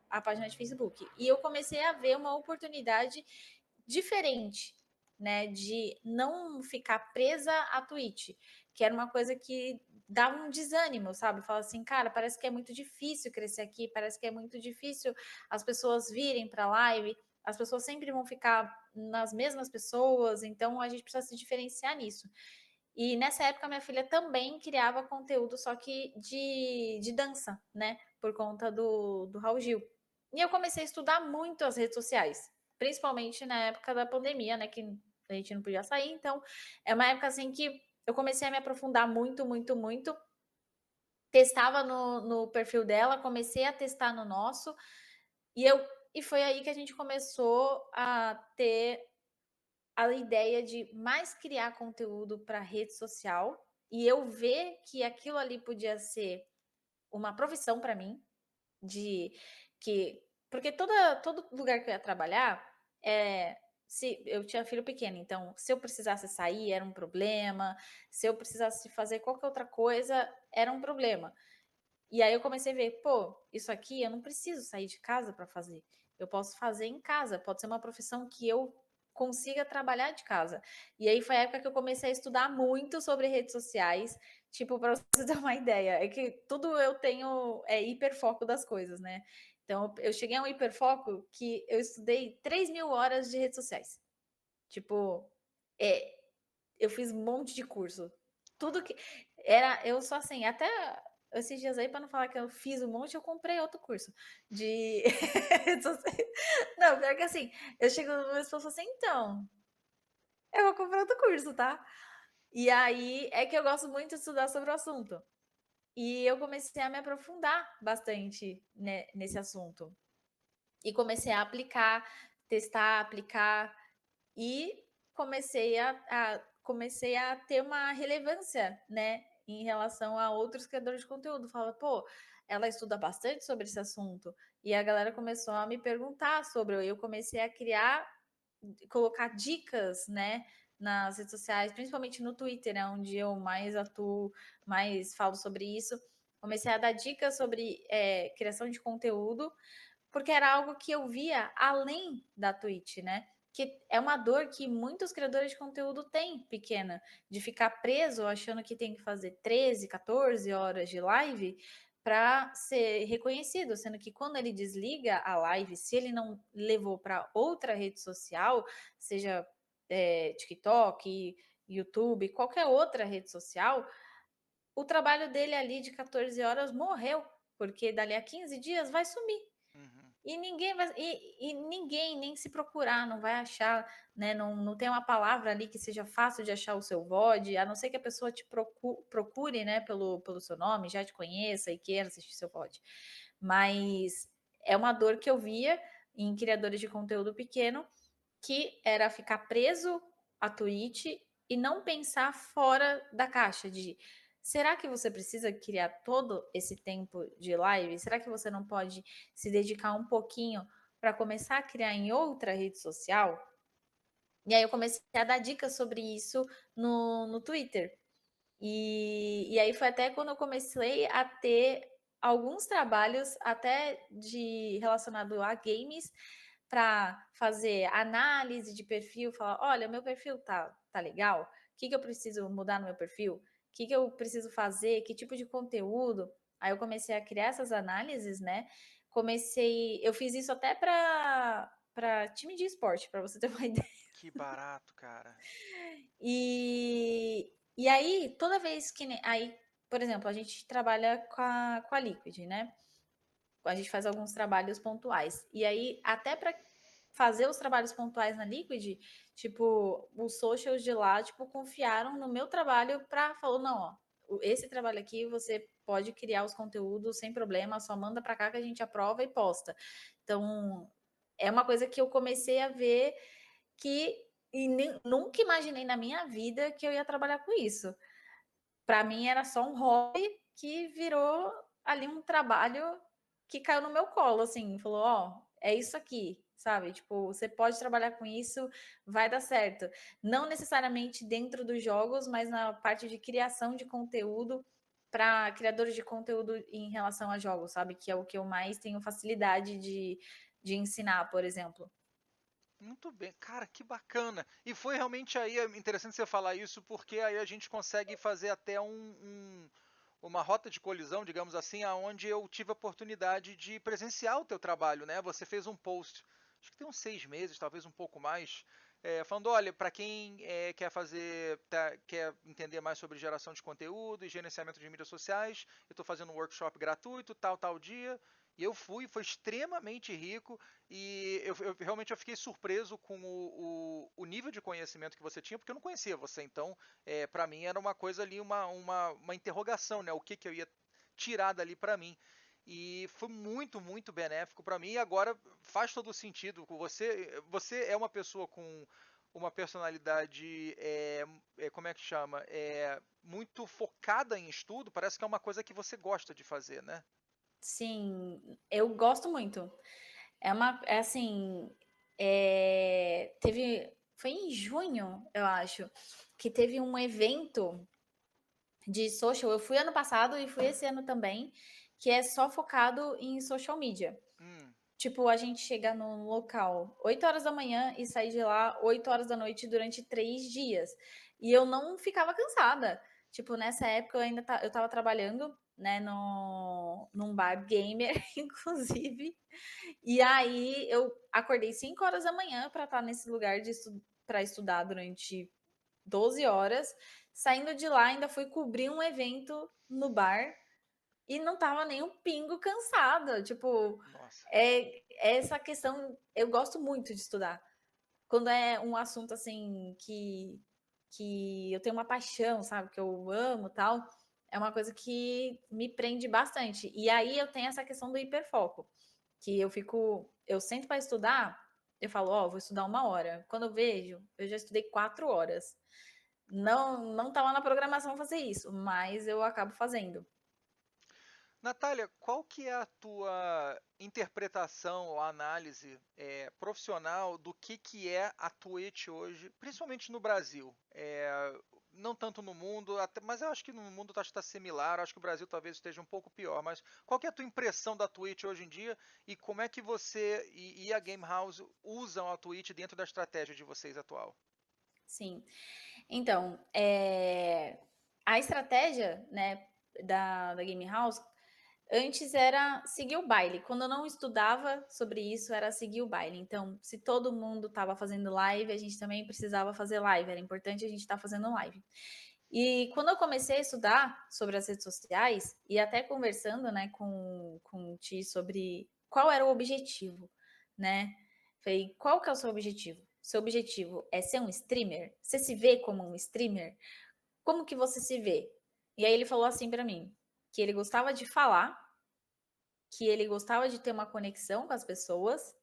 a página de Facebook. E eu comecei a ver uma oportunidade diferente, né? De não ficar presa à Twitch, que era uma coisa que dava um desânimo, sabe? Fala assim, cara, parece que é muito difícil crescer aqui, parece que é muito difícil as pessoas virem para a live, as pessoas sempre vão ficar nas mesmas pessoas, então a gente precisa se diferenciar nisso. E nessa época, minha filha também criava conteúdo, só que de dança, né? Por conta do Raul Gil. E eu comecei a estudar muito as redes sociais, principalmente na época da pandemia, né? Que a gente não podia sair, então é uma época assim que eu comecei a me aprofundar muito, muito, muito. Testava no perfil dela, comecei a testar no nosso, e foi aí que a gente começou a ter a ideia de mais criar conteúdo para rede social e eu ver que aquilo ali podia ser uma profissão para mim, de que porque todo lugar que eu ia trabalhar, se eu tinha filho pequeno, então se eu precisasse sair era um problema, se eu precisasse fazer qualquer outra coisa era um problema. E aí eu comecei a ver, pô, isso aqui eu não preciso sair de casa para fazer. Eu posso fazer em casa, pode ser uma profissão que eu consiga trabalhar de casa. E aí foi a época que eu comecei a estudar muito sobre redes sociais, tipo, para você ter uma ideia, é que tudo eu tenho hiperfoco das coisas, né? Então, eu cheguei a um hiperfoco que eu estudei 3.000 horas de redes sociais. Tipo, é, eu fiz um monte de curso. Tudo que era, eu só assim, até esses dias aí, para não falar que eu fiz um monte, eu comprei outro curso de redes sociais. Não, pior que assim, eu chego nas pessoas e falo assim, então, eu vou comprar outro curso, tá? E aí é que eu gosto muito de estudar sobre o assunto. E eu comecei a me aprofundar bastante, né, nesse assunto. E comecei a aplicar, testar, aplicar e comecei a ter uma relevância, né, em relação a outros criadores de conteúdo. Falava, pô, ela estuda bastante sobre esse assunto. E a galera começou a me perguntar sobre, eu comecei a criar, colocar dicas, né, nas redes sociais, principalmente no Twitter, é onde eu mais atuo, mais falo sobre isso. Comecei a dar dicas sobre criação de conteúdo, porque era algo que eu via além da Twitch, né? Que é uma dor que muitos criadores de conteúdo têm, pequena, de ficar preso achando que tem que fazer 13, 14 horas de live para ser reconhecido, sendo que quando ele desliga a live, se ele não levou para outra rede social, seja TikTok, YouTube, qualquer outra rede social, o trabalho dele ali de 14 horas morreu, porque dali a 15 dias vai sumir. Uhum. E ninguém vai, e ninguém, nem se procurar, não vai achar, né? Não tem uma palavra ali que seja fácil de achar o seu VOD, a não ser que a pessoa te procure, né, pelo seu nome, já te conheça e queira assistir seu VOD. Mas é uma dor que eu via em criadores de conteúdo pequeno, que era ficar preso à Twitch e não pensar fora da caixa de será que você precisa criar todo esse tempo de live? Será que você não pode se dedicar um pouquinho para começar a criar em outra rede social? E aí eu comecei a dar dicas sobre isso no Twitter. E aí foi até quando eu comecei a ter alguns trabalhos até de relacionado a games para fazer análise de perfil, falar, olha, meu perfil tá legal, o que eu preciso mudar no meu perfil? O que eu preciso fazer? Que tipo de conteúdo? Aí eu comecei a criar essas análises, né? Eu fiz isso até para time de esporte, para você ter uma ideia. Que barato, cara. E aí, toda vez que. Aí, por exemplo, a gente trabalha com a Liquid, né? A gente faz alguns trabalhos pontuais. E aí, até para fazer os trabalhos pontuais na Liquid, tipo, os socials de lá, tipo, confiaram no meu trabalho para falou, não, ó, esse trabalho aqui você pode criar os conteúdos sem problema, só manda para cá que a gente aprova e posta. Então, é uma coisa que eu comecei a ver que nunca imaginei na minha vida que eu ia trabalhar com isso. Para mim era só um hobby que virou ali um trabalho que caiu no meu colo, assim, falou, ó, é isso aqui, sabe? Tipo, você pode trabalhar com isso, vai dar certo. Não necessariamente dentro dos jogos, mas na parte de criação de conteúdo para criadores de conteúdo em relação a jogos, sabe? Que é o que eu mais tenho facilidade de ensinar, por exemplo. Muito bem, cara, que bacana. E foi realmente aí interessante você falar isso, porque aí a gente consegue fazer até uma rota de colisão, digamos assim, aonde eu tive a oportunidade de presenciar o teu trabalho, né? Você fez um post, acho que tem uns 6 meses, talvez um pouco mais, falando, olha, para quem quer fazer, quer entender mais sobre geração de conteúdo e gerenciamento de mídias sociais, eu estou fazendo um workshop gratuito, tal dia. E eu fui, foi extremamente rico e realmente eu fiquei surpreso com o nível de conhecimento que você tinha, porque eu não conhecia você. Então, para mim era uma coisa ali, uma interrogação, né? O que eu ia tirar dali para mim. E foi muito, muito benéfico para mim. E agora faz todo sentido com você. Você é uma pessoa com uma personalidade, como é que chama? Muito focada em estudo. Parece que é uma coisa que você gosta de fazer, né? Sim, eu gosto muito. É assim, foi em junho, eu acho, que teve um evento de social. Eu fui ano passado e fui esse ano também, que é só focado em social media. Hum. Tipo, a gente chega no local 8 horas da manhã e sai de lá 8 horas da noite durante 3 dias. E eu não ficava cansada. Tipo, nessa época eu tava trabalhando, né, num bar gamer, inclusive, e aí eu acordei 5 horas da manhã para estar nesse lugar para estudar durante 12 horas. Saindo de lá, ainda fui cobrir um evento no bar e não tava nem um pingo cansada. Tipo, Nossa. é essa questão. Eu gosto muito de estudar. Quando é um assunto assim que eu tenho uma paixão, sabe, que eu amo, tal, é uma coisa que me prende bastante. E aí eu tenho essa questão do hiperfoco, que eu sento para estudar, eu falo, ó, vou estudar 1 hora. Quando eu vejo, eu já estudei 4 horas. Não estava na programação fazer isso, mas eu acabo fazendo. Natália, qual que é a tua interpretação ou análise profissional do que é a Twitch hoje, principalmente no Brasil? Não tanto no mundo, mas eu acho que no mundo está similar, acho que o Brasil talvez esteja um pouco pior, mas qual que é a tua impressão da Twitch hoje em dia e como é que você e a Game House usam a Twitch dentro da estratégia de vocês atual? Sim. Então, a estratégia, né, da Game House antes era seguir o baile. Quando eu não estudava sobre isso, era seguir o baile. Então, se todo mundo estava fazendo live, a gente também precisava fazer live. Era importante a gente estar fazendo live. E quando eu comecei a estudar sobre as redes sociais, e até conversando, né, com o Ti sobre qual era o objetivo, né? Falei, qual que é o seu objetivo? Seu objetivo é ser um streamer? Você se vê como um streamer? Como que você se vê? E aí ele falou assim para mim, que ele gostava de falar, que ele gostava de ter uma conexão com as pessoas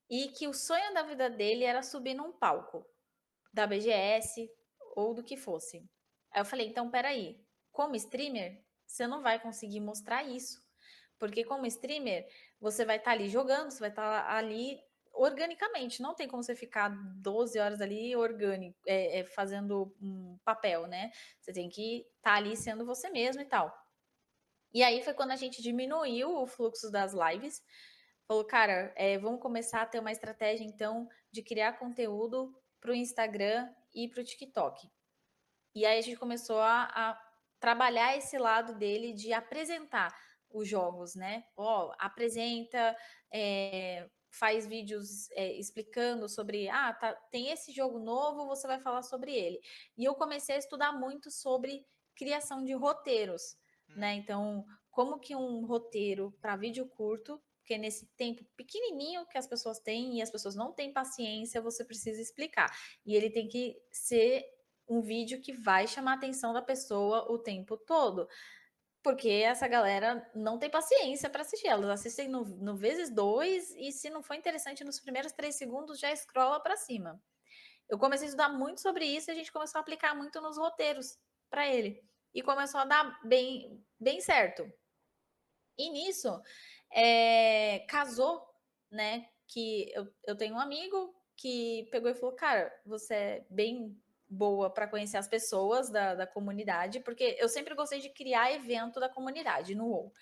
e que o sonho da vida dele era subir num palco da BGS ou do que fosse. Aí eu falei, então peraí, como streamer, você não vai conseguir mostrar isso. Porque como streamer, você vai estar ali jogando, você vai estar ali organicamente. Não tem como você ficar 12 horas ali orgânico, fazendo um papel, né? Você tem que estar ali sendo você mesmo e tal. E aí foi quando a gente diminuiu o fluxo das lives. Falou, cara, vamos começar a ter uma estratégia, então, de criar conteúdo para o Instagram e para o TikTok. E aí a gente começou a trabalhar esse lado dele de apresentar os jogos, né? Ó, apresenta, faz vídeos explicando sobre, tem esse jogo novo, você vai falar sobre ele. E eu comecei a estudar muito sobre criação de roteiros, né? Então, como que um roteiro para vídeo curto, porque nesse tempo pequenininho que as pessoas têm e as pessoas não têm paciência, você precisa explicar. E ele tem que ser um vídeo que vai chamar a atenção da pessoa o tempo todo. Porque essa galera não tem paciência para assistir. Elas assistem no vezes dois e se não for interessante nos primeiros 3 segundos, já scrolla para cima. Eu comecei a estudar muito sobre isso e a gente começou a aplicar muito nos roteiros para ele. E começou a dar bem, bem certo. E nisso, casou, né? Que eu tenho um amigo que pegou e falou: Cara, você é bem boa para conhecer as pessoas da comunidade, porque eu sempre gostei de criar evento da comunidade no WoW.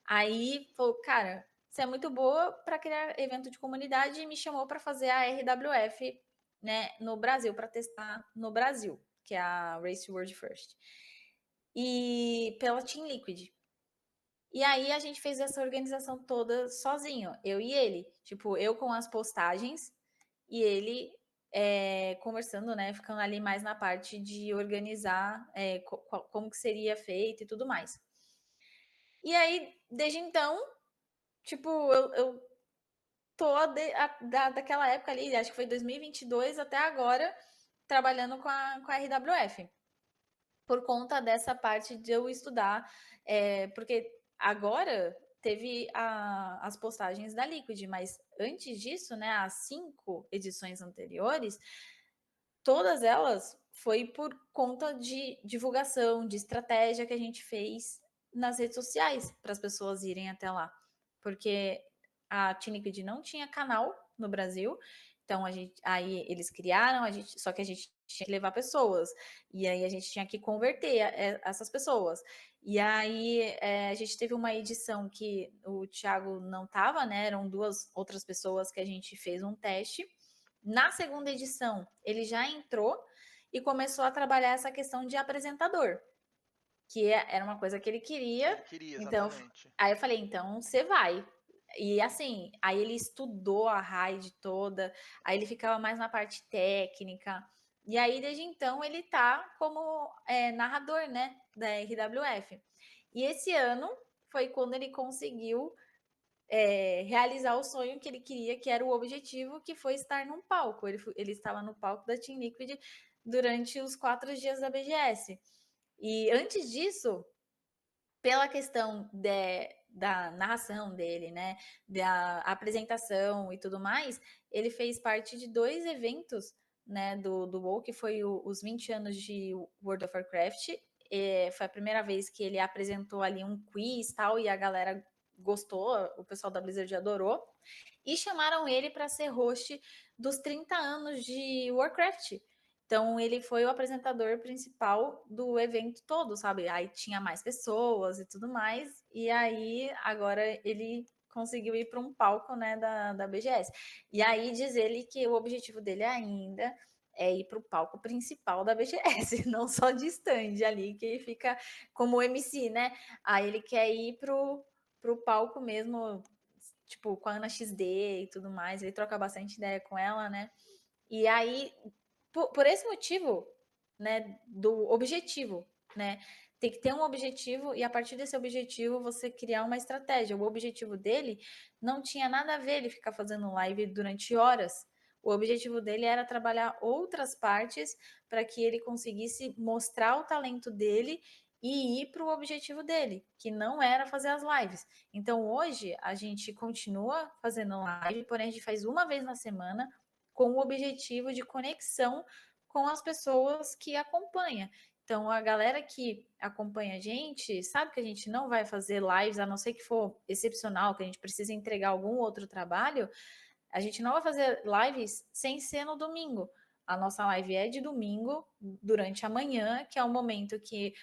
Aí falou: Cara, você é muito boa para criar evento de comunidade e me chamou para fazer a RWF, né, no Brasil, para testar no Brasil, que é a Race World First. E pela Team Liquid. E aí a gente fez essa organização toda sozinho, eu e ele. Tipo, eu com as postagens e ele conversando, né? Ficando ali mais na parte de organizar como que seria feito e tudo mais. E aí, desde então, tipo, eu tô daquela época ali, acho que foi 2022 até agora, trabalhando com a RWF. Por conta dessa parte de eu estudar, porque agora teve as postagens da Liquid, mas antes disso, né, as 5 edições anteriores, todas elas foi por conta de divulgação, de estratégia que a gente fez nas redes sociais para as pessoas irem até lá, porque a Team Liquid não tinha canal no Brasil, então aí eles criaram, só que a gente tinha que levar pessoas, e aí a gente tinha que converter essas pessoas. E aí a gente teve uma edição que o Thiago não estava, né? Eram 2 outras pessoas que a gente fez um teste. Na segunda edição, ele já entrou e começou a trabalhar essa questão de apresentador. que era uma coisa que ele Que queria, ele queria, então exatamente. aí eu falei: "Então você vai". E assim, aí ele estudou a raid toda, aí ele ficava mais na parte técnica, e aí desde então ele tá como, narrador, né, da RWF. E esse ano foi quando ele conseguiu, realizar o sonho que ele queria, que era o objetivo, que foi estar num palco. Ele estava no palco da Team Liquid durante os 4 dias da BGS. E antes disso, pela questão da narração dele, né, da apresentação e tudo mais, ele fez parte de 2 eventos, né, do WoW, que foi os 20 anos de World of Warcraft. Foi a primeira vez que ele apresentou ali um quiz tal, e a galera gostou, o pessoal da Blizzard adorou. E chamaram ele para ser host dos 30 anos de Warcraft. Então ele foi o apresentador principal do evento todo, sabe? Aí tinha mais pessoas e tudo mais. E aí agora ele conseguiu ir para um palco, né, da BGS. E aí diz ele que o objetivo dele ainda é ir para o palco principal da BGS, não só de stand ali, que fica como MC, né? Aí ele quer ir pro palco mesmo, tipo, com a Ana XD e tudo mais. Ele troca bastante ideia com ela, né? E aí, por esse motivo, né, do objetivo, né? Tem que ter um objetivo e a partir desse objetivo você criar uma estratégia. O objetivo dele não tinha nada a ver ele ficar fazendo live durante horas. O objetivo dele era trabalhar outras partes para que ele conseguisse mostrar o talento dele e ir para o objetivo dele, que não era fazer as lives. Então hoje a gente continua fazendo live, porém a gente faz uma vez na semana com o objetivo de conexão com as pessoas que acompanham. Então, a galera que acompanha a gente sabe que a gente não vai fazer lives, a não ser que for excepcional, que a gente precisa entregar algum outro trabalho, a gente não vai fazer lives sem ser no domingo. A nossa live é de domingo, durante a manhã, que é o momento que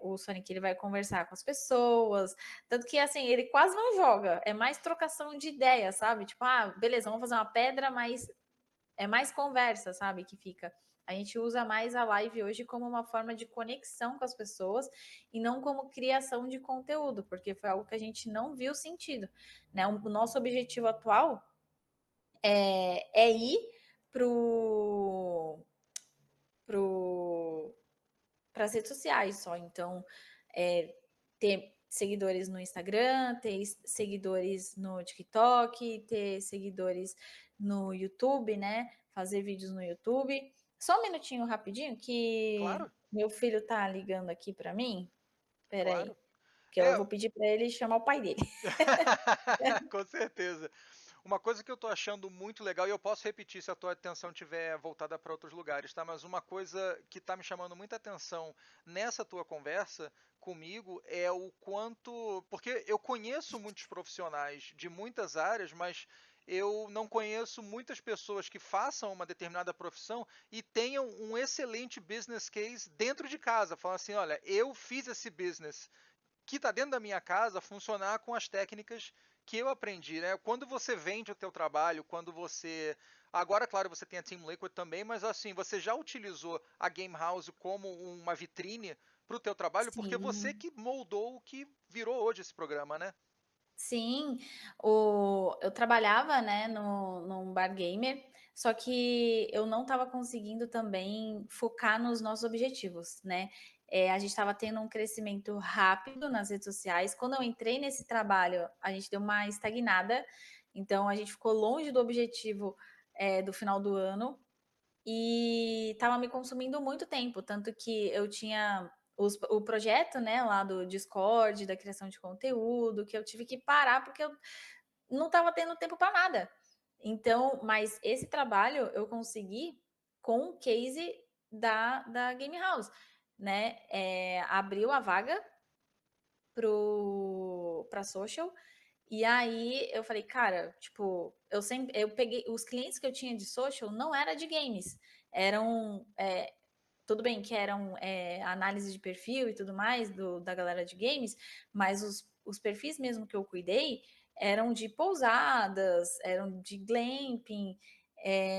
o Sonic ele vai conversar com as pessoas. Tanto que, assim, ele quase não joga, é mais trocação de ideia, sabe? Tipo, ah, beleza, vamos fazer uma pedra, mas é mais conversa, sabe? Que fica. A gente usa mais a live hoje como uma forma de conexão com as pessoas e não como criação de conteúdo, porque foi algo que a gente não viu sentido. Né? O nosso objetivo atual é ir para as redes sociais só. Então, ter seguidores no Instagram, ter seguidores no TikTok, ter seguidores no YouTube, né? Fazer vídeos no YouTube. Só um minutinho rapidinho que Claro, meu filho tá ligando aqui para mim. Espera aí, claro. que eu É, vou pedir para ele chamar o pai dele. com certeza. Uma coisa que eu tô achando muito legal, e eu posso repetir se a tua atenção estiver voltada para outros lugares, tá? Mas uma coisa que tá me chamando muita atenção nessa tua conversa comigo é o quanto. Porque eu conheço muitos profissionais de muitas áreas, mas eu não conheço muitas pessoas que façam uma determinada profissão e tenham um excelente business case dentro de casa. Falam assim: olha, eu fiz esse business que está dentro da minha casa funcionar com as técnicas que eu aprendi, né? Quando você vende o teu trabalho, quando você agora, claro, você tem a Team Liquid também, mas assim, você já utilizou a Game House como uma vitrine para o teu trabalho, porque você Sim. que moldou o que virou hoje esse programa, né? Sim, eu trabalhava, né, num bar gamer, só que eu não estava conseguindo também focar nos nossos objetivos, né? A gente estava tendo um crescimento rápido nas redes sociais. Quando eu entrei nesse trabalho, a gente deu uma estagnada, então a gente ficou longe do objetivo, do final do ano e estava me consumindo muito tempo, tanto que eu tinha o projeto, né, lá do Discord, da criação de conteúdo, que eu tive que parar porque eu não estava tendo tempo para nada. Então, mas esse trabalho eu consegui com o case da Game House, né? Abriu a vaga para social. E aí eu falei, cara, tipo, eu peguei os clientes que eu tinha de social não era de games, eram tudo bem que eram análise de perfil e tudo mais da galera de games, mas os perfis mesmo que eu cuidei eram de pousadas, eram de glamping,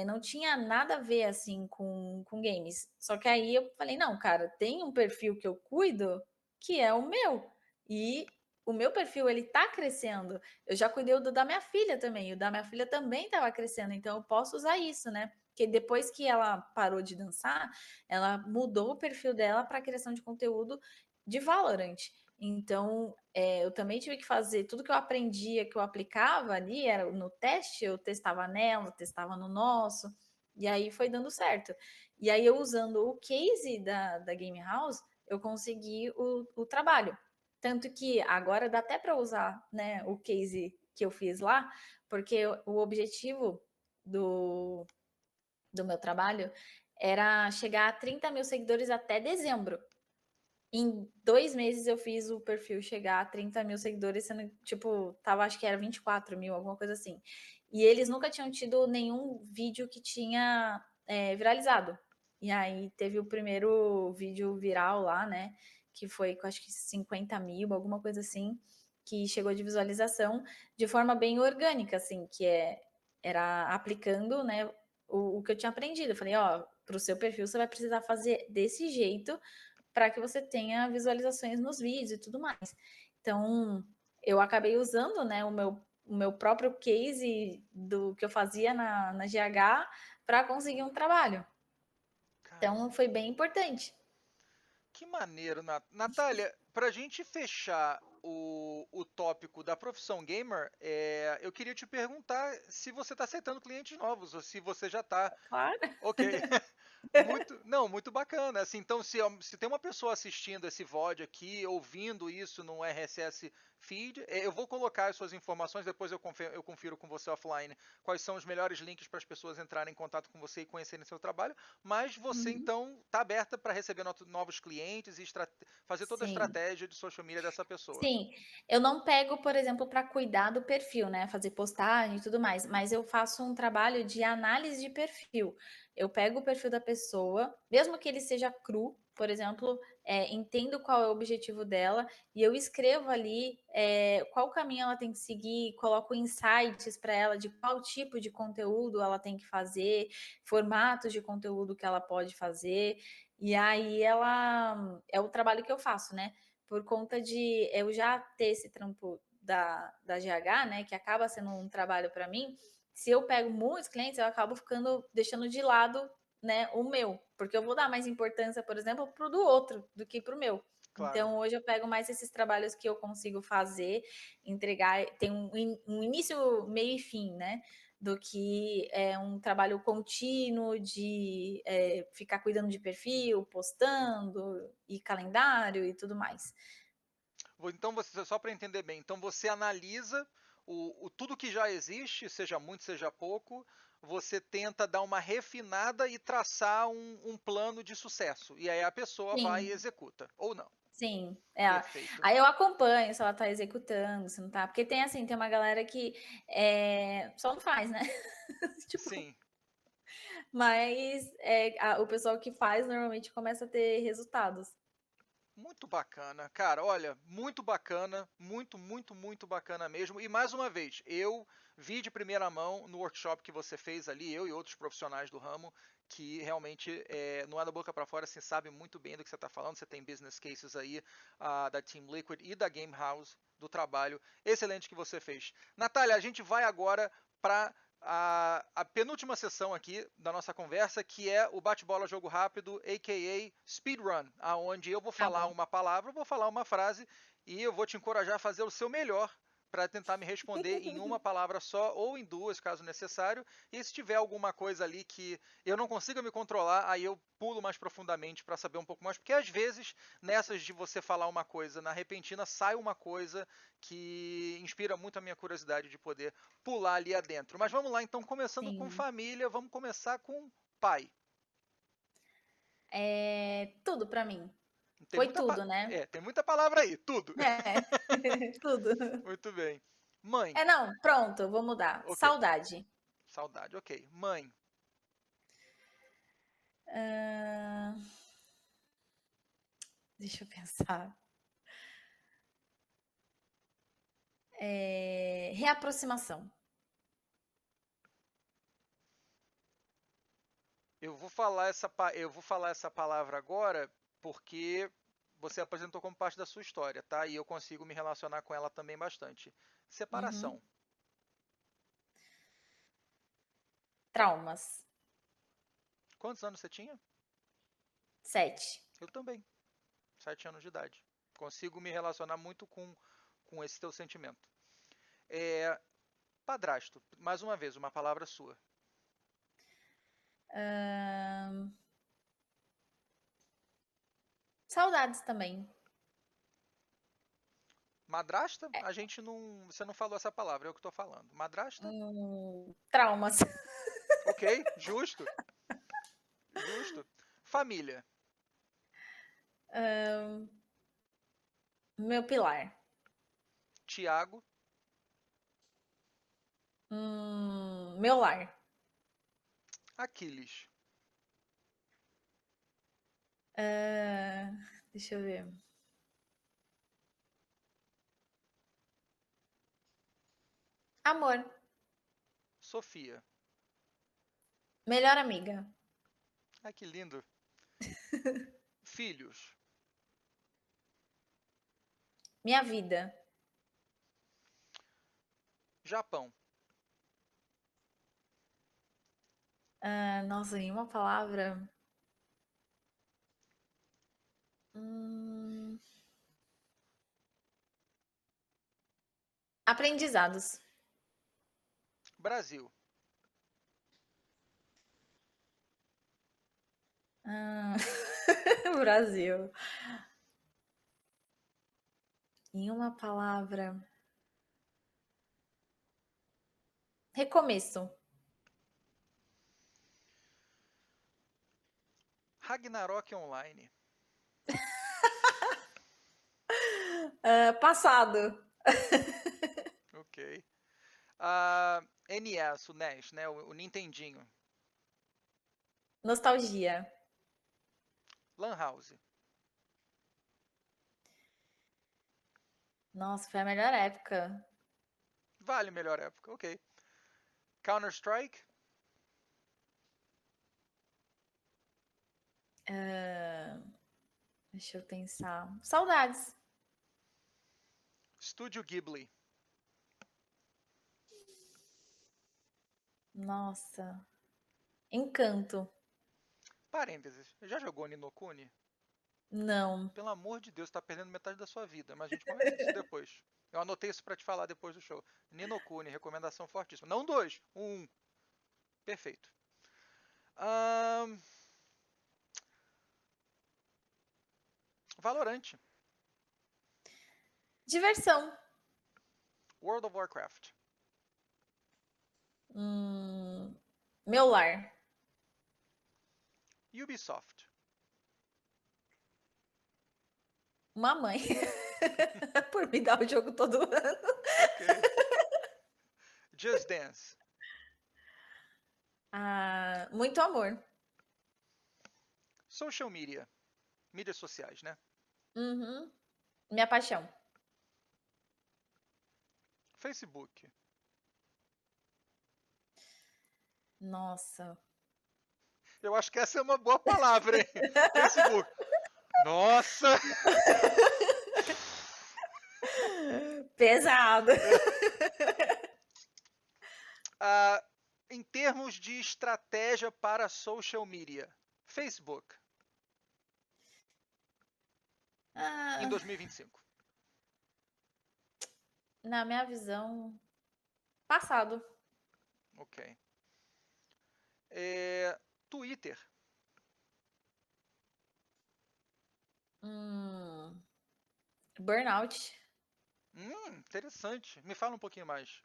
não tinha nada a ver assim com games. Só que aí eu falei, não, cara, tem um perfil que eu cuido que é o meu. E o meu perfil, ele tá crescendo. Eu já cuidei do da minha filha também, o da minha filha também estava crescendo, então eu posso usar isso, né? Porque depois que ela parou de dançar, ela mudou o perfil dela para criação de conteúdo de Valorant. Então, eu também tive que fazer tudo que eu aprendia, que eu aplicava ali, era no teste, eu testava nela, testava no nosso, e aí foi dando certo. E aí eu usando o case da Game House, eu consegui o trabalho. Tanto que agora dá até para usar, né, o case que eu fiz lá, porque o objetivo do, do meu trabalho era chegar a 30 mil seguidores até dezembro. Em 2 meses eu fiz o perfil chegar a 30 mil seguidores, sendo, tipo, tava, acho que era 24 mil, alguma coisa assim. E eles nunca tinham tido nenhum vídeo que tinha viralizado. E aí teve o primeiro vídeo viral lá, né? Que foi com acho que 50 mil, alguma coisa assim, que chegou de visualização de forma bem orgânica, assim, era aplicando, né, o que eu tinha aprendido. Eu falei, ó, para o seu perfil você vai precisar fazer desse jeito para que você tenha visualizações nos vídeos e tudo mais. Então, eu acabei usando, né, o meu próprio case do que eu fazia na GH para conseguir um trabalho. Então, Caramba. foi bem importante. Que maneiro, Natália. Pra gente fechar o tópico da profissão gamer, eu queria te perguntar se você está aceitando clientes novos ou se você já está. Claro. Ok. Muito, não, muito bacana. Assim, então, se tem uma pessoa assistindo esse VOD aqui, ouvindo isso no RSS Feed, eu vou colocar as suas informações, depois eu confiro com você offline quais são os melhores links para as pessoas entrarem em contato com você e conhecerem seu trabalho. Mas você, Uhum. então, está aberta para receber novos clientes e fazer toda a Sim. estratégia de social media dessa pessoa. Sim, eu não pego, por exemplo, para cuidar do perfil, né, fazer postagem e tudo mais, mas eu faço um trabalho de análise de perfil. Eu pego o perfil da pessoa, mesmo que ele seja cru, por exemplo, entendo qual é o objetivo dela e eu escrevo ali qual caminho ela tem que seguir, coloco insights para ela de qual tipo de conteúdo ela tem que fazer, formatos de conteúdo que ela pode fazer, e aí ela é o trabalho que eu faço, né? Por conta de eu já ter esse trampo da GH, né, que acaba sendo um trabalho para mim, se eu pego muitos clientes, eu acabo deixando de lado, né, o meu, porque eu vou dar mais importância, por exemplo, para o do outro do que para o meu. Claro. Então, hoje eu pego mais esses trabalhos que eu consigo fazer, entregar, tem um início, meio e fim, né? Do que um trabalho contínuo de ficar cuidando de perfil, postando e calendário e tudo mais. Então, só para entender bem, então você analisa tudo que já existe, seja muito, seja pouco, você tenta dar uma refinada e traçar um plano de sucesso. E aí a pessoa vai e Sim, executa, ou não. sim. Perfeito. Aí eu acompanho se ela tá executando, se não tá. Porque tem assim, tem uma galera que só não faz, né? Tipo, Sim, mas o pessoal que faz normalmente começa a ter resultados. muito bacana. Cara, olha, muito bacana, muito, muito, muito bacana mesmo. E mais uma vez, eu vi de primeira mão no workshop que você fez ali, eu e outros profissionais do ramo, que realmente não é da boca para fora, assim, sabe muito bem do que você está falando. Você tem business cases aí da Team Liquid e da Game House do trabalho excelente que você fez. Natália, a gente vai agora para a penúltima sessão aqui da nossa conversa, que é o bate-bola jogo rápido, a.k.a. speedrun, aonde eu vou Tá falar bom. uma palavra, vou falar uma frase e eu vou te encorajar a fazer o seu melhor para tentar me responder em uma palavra só ou em duas, caso necessário. E se tiver alguma coisa ali que eu não consiga me controlar, aí eu pulo mais profundamente para saber um pouco mais, porque às vezes nessas de você falar uma coisa na repentina sai uma coisa que inspira muito a minha curiosidade de poder pular ali adentro. Mas vamos lá, então, começando com Sim. família, vamos começar com pai. Tudo pra mim. Tem Foi muita, tudo, né? tem muita palavra aí, tudo. É, tudo. Muito bem. Mãe, Não, pronto, vou mudar. ok. Saudade. Saudade, ok. Mãe, Ahn, deixa eu pensar. Reaproximação. eu vou falar essa palavra agora porque você apresentou como parte da sua história, tá? E eu consigo me relacionar com ela também bastante. Uhum. Separação. Traumas. Quantos anos você tinha? 7. Eu também, 7 anos de idade. Consigo me relacionar muito com esse teu sentimento. É, padrasto, mais uma vez, uma palavra sua. Saudades também. Madrasta, É, a gente não. Você não falou essa palavra, é o que estou falando. Madrasta, traumas. ok, justo, justo. Família, Meu pilar. Tiago, Meu lar. Aquiles, Ah, deixa eu ver. Amor. Sofia. Melhor amiga. Ai, que lindo. Filhos, Minha vida. Japão, Nossa, em uma palavra. Hum, aprendizados. Brasil, Ah, Brasil. Em uma palavra. Recomeço. Ragnarok Online, Passado. ok. NES, o NES, né? O Nintendinho. Nostalgia. Lan House, Nossa, foi a melhor época. vale melhor época, ok. Counter Strike, Ah, deixa eu pensar. Saudades. Estúdio Ghibli. Nossa. Encanto. Parênteses, já jogou Ninokuni? Não. Pelo amor de Deus, tá perdendo metade da sua vida, mas a gente conversa isso depois. Eu anotei isso pra te falar depois do show. Ninokuni, recomendação fortíssima. Não dois, um. Perfeito. Ahn, Valorante, Diversão. World of Warcraft, Meu lar. Ubisoft, Uma mãe. Por me dar o jogo todo ano. ok. Just Dance, Muito amor. social media, mídias sociais, né? Uhum. Minha paixão. Facebook. Nossa. Eu acho que essa é uma boa palavra, hein? Facebook. Nossa! Pesado. Ah, em termos de estratégia para social media, Facebook em Ah, 2025. na minha visão, passado. Ok. Twitter. Hum, burnout. Interessante. Me fala um pouquinho mais.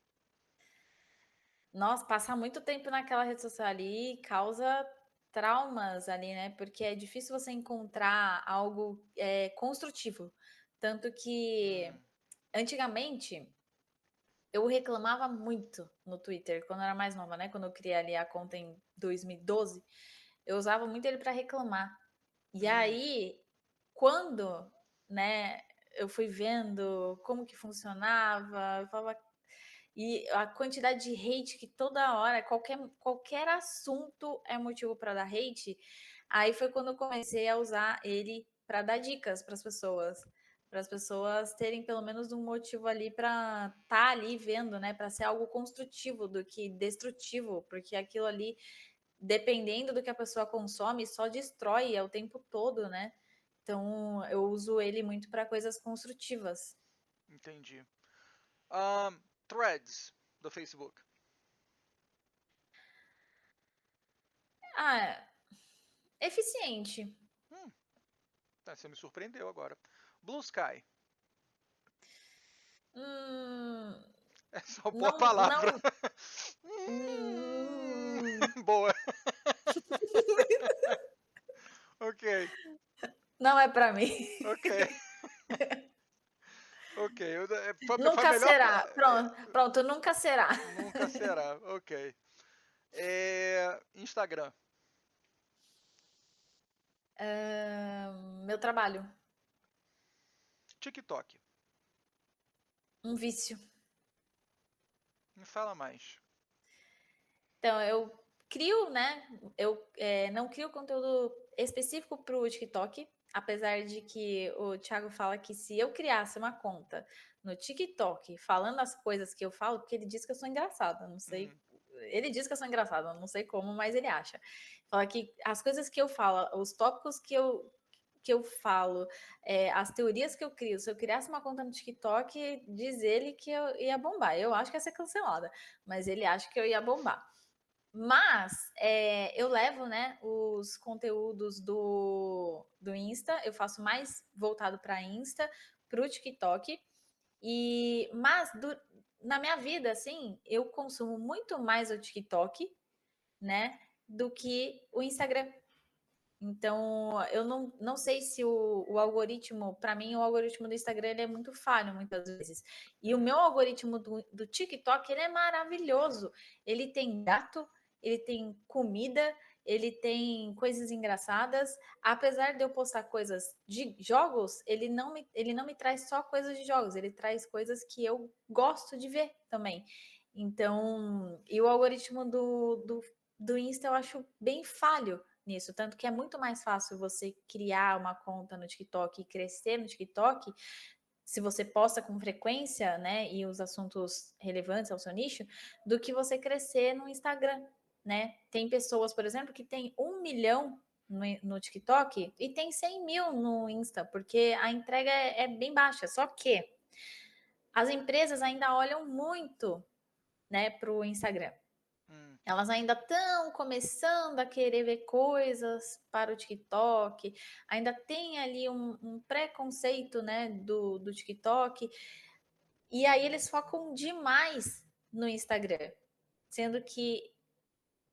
Nossa, passar muito tempo naquela rede social ali causa traumas ali, né? Porque é difícil você encontrar algo construtivo. Tanto que Hum, antigamente eu reclamava muito no Twitter, quando eu era mais nova, né? Quando eu criei ali a conta em 2012, eu usava muito ele para reclamar. E hum, aí, quando, né, eu fui vendo como que funcionava, eu falava, e a quantidade de hate que toda hora, qualquer assunto é motivo para dar hate. Aí foi quando eu comecei a usar ele para dar dicas para as pessoas terem pelo menos um motivo ali para estar ali vendo, né, para ser algo construtivo do que destrutivo, porque aquilo ali, dependendo do que a pessoa consome, só destrói o tempo todo, né? Então, eu uso ele muito para coisas construtivas. Entendi. Threads do Facebook. Ah, eficiente. Você me surpreendeu agora. Blue Sky. Hum, É só boa não, palavra. não. hum, Boa. Ok, não é para mim. ok. Ok, foi a Nunca melhor. será. Pronto, pronto, nunca será. Nunca será. Ok. Instagram. Meu trabalho, TikTok. um vício. Me fala mais. Então, eu crio, né? Eu não crio conteúdo específico para o TikTok, apesar de que o Thiago fala que se eu criasse uma conta no TikTok falando as coisas que eu falo, porque ele diz que eu sou engraçada, não sei. Uhum. Ele diz que eu sou engraçada, não sei como, mas ele acha. Fala que as coisas que eu falo, os tópicos que eu falo, as teorias que eu crio, se eu criasse uma conta no TikTok, diz ele que eu ia bombar. Eu acho que ia ser cancelada, mas ele acha que eu ia bombar. Mas eu levo, né, os conteúdos do Insta, eu faço mais voltado para Insta, para o TikTok. Mas na minha vida, assim, eu consumo muito mais o TikTok, né, do que o Instagram. Então, eu não sei se o algoritmo, para mim, o algoritmo do Instagram ele é muito falho muitas vezes. E o meu algoritmo do TikTok, ele é maravilhoso. Ele tem gato, ele tem comida, ele tem coisas engraçadas. Apesar de eu postar coisas de jogos, ele não me traz só coisas de jogos, ele traz coisas que eu gosto de ver também. Então, e o algoritmo do Insta eu acho bem falho nisso, tanto que é muito mais fácil você criar uma conta no TikTok e crescer no TikTok, se você posta com frequência, né, e os assuntos relevantes ao seu nicho, do que você crescer no Instagram, né? Tem pessoas, por exemplo, que tem 1 milhão no TikTok e tem 100 mil no Insta, porque a entrega é bem baixa. Só que as empresas ainda olham muito, né, para o Instagram. Hum, Elas ainda estão começando a querer ver coisas para o TikTok, ainda tem ali um preconceito, né, do TikTok, e aí eles focam demais no Instagram, sendo que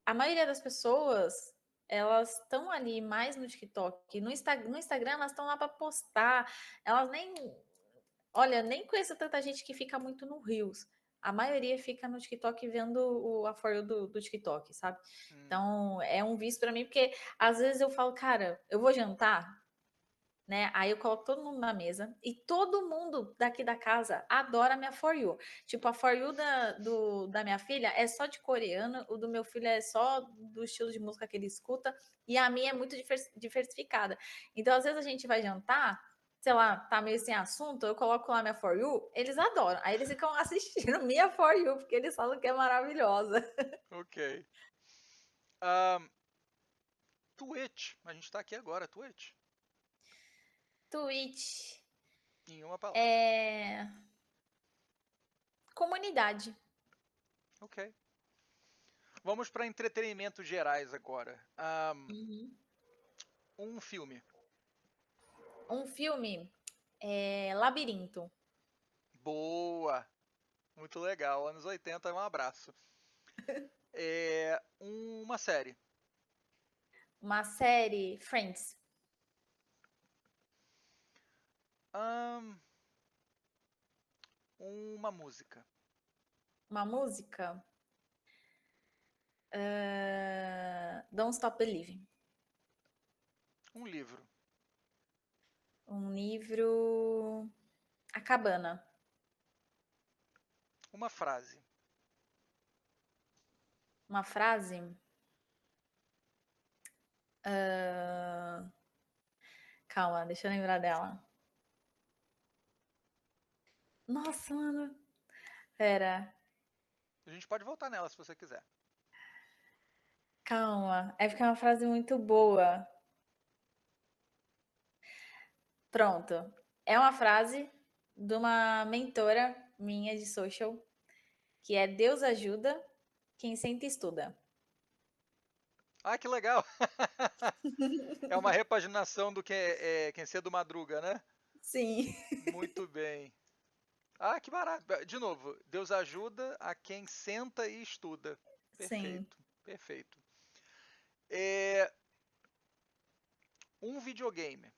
a maioria das pessoas elas estão ali mais no TikTok, no Instagram elas estão lá para postar, elas nem, olha, nem conheço tanta gente que fica muito no Reels. A maioria fica no TikTok vendo a For You do TikTok, sabe? hum. Então, é um vício pra mim, porque às vezes eu falo, cara, eu vou jantar, né? Aí eu coloco todo mundo na mesa e todo mundo daqui da casa adora a minha For You. Tipo, a For You da minha filha é só de coreano, o do meu filho é só do estilo de música que ele escuta, e a minha é muito diversificada. Então, às vezes a gente vai jantar, sei lá, tá meio sem assunto, eu coloco lá minha For You, eles adoram. Aí eles ficam assistindo minha For You, porque eles falam que é maravilhosa. Ok. Ahn, Twitch. A gente tá aqui agora, Twitch. Twitch Em uma palavra. é comunidade. Ok. Vamos para entretenimentos gerais agora. Uhum. Um filme. Um filme Labirinto. Boa. Muito legal. Anos 80, um abraço. Uma série. Uma série Friends. Ahn, uma música. Uma música Don't Stop Believing. Um livro. Um livro A Cabana. Uma frase. Uma frase. ah, Calma, deixa eu lembrar dela. Nossa, mano. Pera. A gente pode voltar nela se você quiser. Calma. É porque é uma frase muito boa. Pronto. É uma frase de uma mentora minha de social, que é Deus ajuda quem sente e estuda. Ah, que legal! É uma repaginação do Quem Cedo Madruga, né? Sim, Muito bem. Ah, que barato. De novo, Deus ajuda a quem senta e estuda. sim. Perfeito, perfeito. É, um videogame.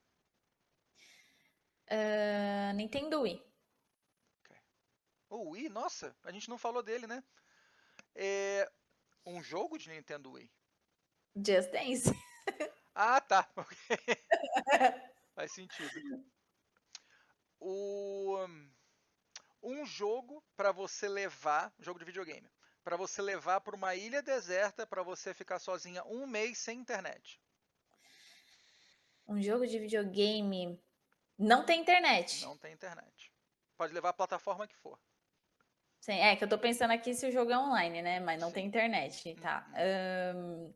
Nintendo Wii. Ok. O Wii, nossa, a gente não falou dele, né? É, um jogo de Nintendo Wii. Just Dance. Ah, tá. Ok. Faz sentido. O, um jogo para você levar, um jogo de videogame, para você levar para uma ilha deserta para você ficar sozinha um mês sem internet. Um jogo de videogame. Não tem internet. Não tem internet. Pode levar a plataforma que for. Sim, é que eu tô pensando aqui se o jogo é online, né? Mas não tem Sim. internet, tá. Uhum.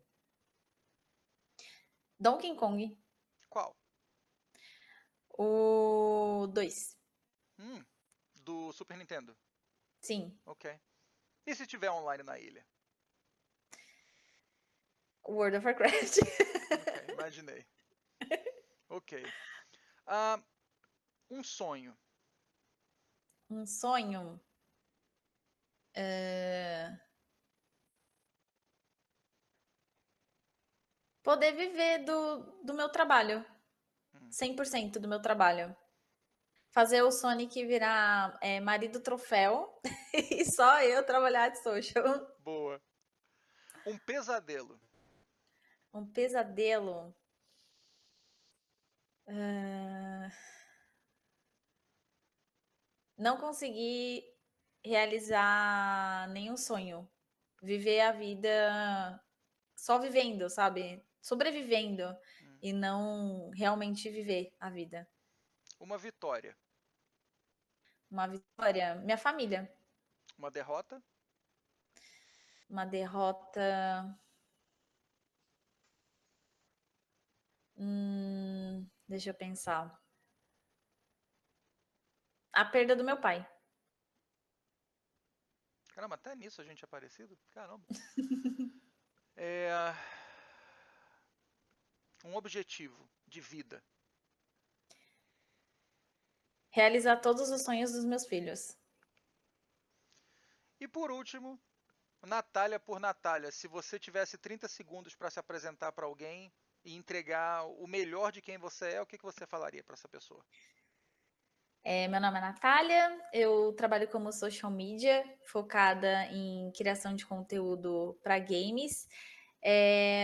Donkey Kong. Qual? O 2. Hum, do Super Nintendo. Sim. Ok. E se tiver online na ilha? World of Warcraft. Ok, imaginei. Ok. Ah, um sonho. Um sonho. é, Poder viver do meu trabalho. Hum, 100% do meu trabalho. Fazer o Sonic virar marido troféu e só eu trabalhar de social. boa. Um pesadelo. Um pesadelo. Ah, não conseguir realizar nenhum sonho. Viver a vida só vivendo, sabe? Sobrevivendo Hum, e não realmente viver a vida. uma vitória. Uma vitória, minha família. Uma derrota. Uma derrota, deixa eu pensar. A perda do meu pai. Caramba, até nisso a gente é parecido. Caramba. É, um objetivo de vida. Realizar todos os sonhos dos meus filhos. E por último, Natália por Natália. Se você tivesse 30 segundos para se apresentar para alguém e entregar o melhor de quem você é, o que você falaria para essa pessoa? Meu nome é Natália, eu trabalho como social media, focada em criação de conteúdo para games.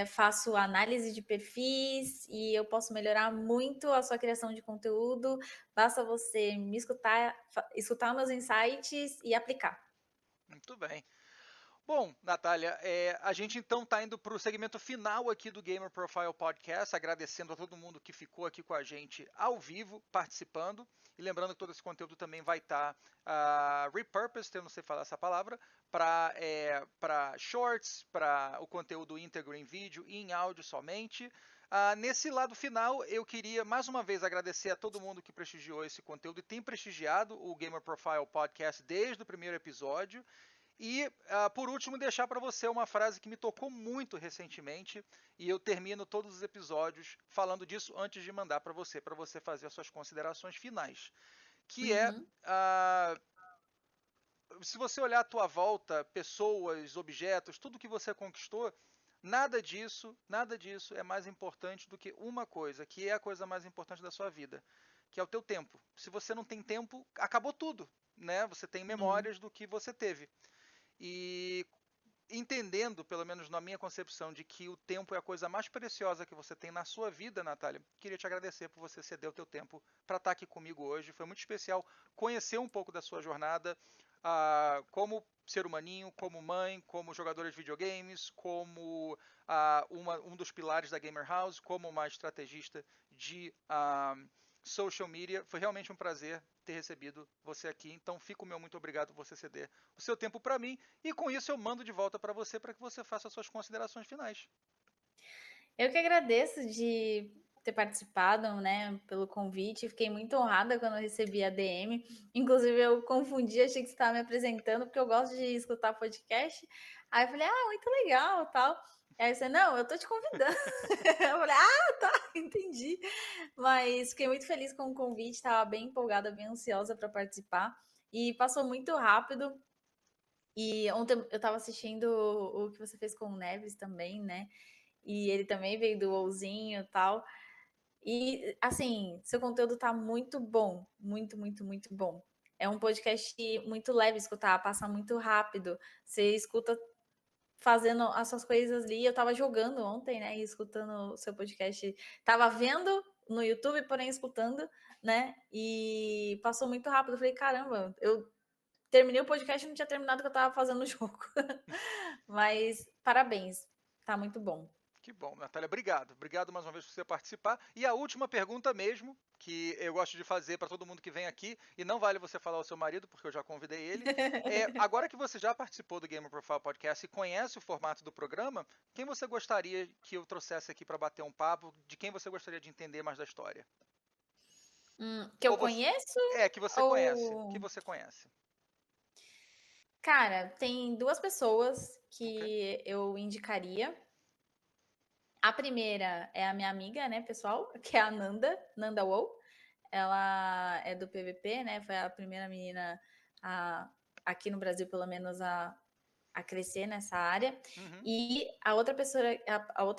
Faço análise de perfis e eu posso melhorar muito a sua criação de conteúdo. Basta você me escutar, escutar meus insights e aplicar. Muito bem. Bom, Natália, a gente então está indo para o segmento final aqui do Gamer Profile Podcast, agradecendo a todo mundo que ficou aqui com a gente ao vivo, participando. E lembrando que todo esse conteúdo também vai estar repurposed, eu não sei falar essa palavra, para shorts, para o conteúdo íntegro em vídeo e em áudio somente. Nesse lado final, eu queria mais uma vez agradecer a todo mundo que prestigiou esse conteúdo e tem prestigiado o Gamer Profile Podcast desde o primeiro episódio. E, por último, deixar para você uma frase que me tocou muito recentemente e eu termino todos os episódios falando disso antes de mandar para você fazer as suas considerações finais, que é, Uhum, se você olhar à tua volta, pessoas, objetos, tudo que você conquistou, nada disso é mais importante do que uma coisa, que é a coisa mais importante da sua vida, que é o teu tempo. Se você não tem tempo, acabou tudo, né? Você tem sim. memórias do que você teve. E entendendo, pelo menos na minha concepção, de que o tempo é a coisa mais preciosa que você tem na sua vida, Natália, queria te agradecer por você ceder o teu tempo para estar aqui comigo hoje. Foi muito especial conhecer um pouco da sua jornada, como ser humaninho, como mãe, como jogadora de videogames, como um dos pilares da Gamer House, como uma estrategista de social media. Foi realmente um prazer ter recebido você aqui. Então, fica o meu muito obrigado por você ceder o seu tempo para mim. E com isso, eu mando de volta para você que você faça as suas considerações finais. Eu que agradeço de ter participado, né, pelo convite. Fiquei muito honrada quando eu recebi a DM. Inclusive, eu confundi, achei que você estava me apresentando, porque eu gosto de escutar podcast. Aí eu falei, muito legal, tal. Aí você, não, eu tô te convidando. Eu falei, tá, entendi. Mas fiquei muito feliz com o convite, estava bem empolgada, bem ansiosa para participar. E passou muito rápido. E ontem eu estava assistindo o que você fez com o Neves também, né? E ele também veio do WoWzinho e tal. E, assim, seu conteúdo tá muito bom. Muito, muito, muito bom. É um podcast muito leve escutar, passa muito rápido. Você escuta fazendo as suas coisas ali. Eu tava jogando ontem, né? E escutando o seu podcast. Tava vendo no YouTube, porém escutando, né? E passou muito rápido. Eu falei, caramba, eu terminei o podcast e não tinha terminado o que eu tava fazendo no jogo. Mas parabéns, tá muito bom. Que bom, Natália, obrigado. Obrigado mais uma vez por você participar. E a última pergunta mesmo, que eu gosto de fazer para todo mundo que vem aqui, e não vale você falar ao seu marido, porque eu já convidei ele, agora que você já participou do Gamer Profile Podcast e conhece o formato do programa, quem você gostaria que eu trouxesse aqui para bater um papo? De quem você gostaria de entender mais da história? Que eu Ou você, conheço que você conhece, que ou... você conhece. Cara, tem duas pessoas Ok. que eu indicaria. A primeira é a minha amiga, né, pessoal, que é a Nanda WoW. Ela é do PVP, né? Foi a primeira menina aqui no Brasil, pelo menos, a crescer nessa área. Uhum. E a outra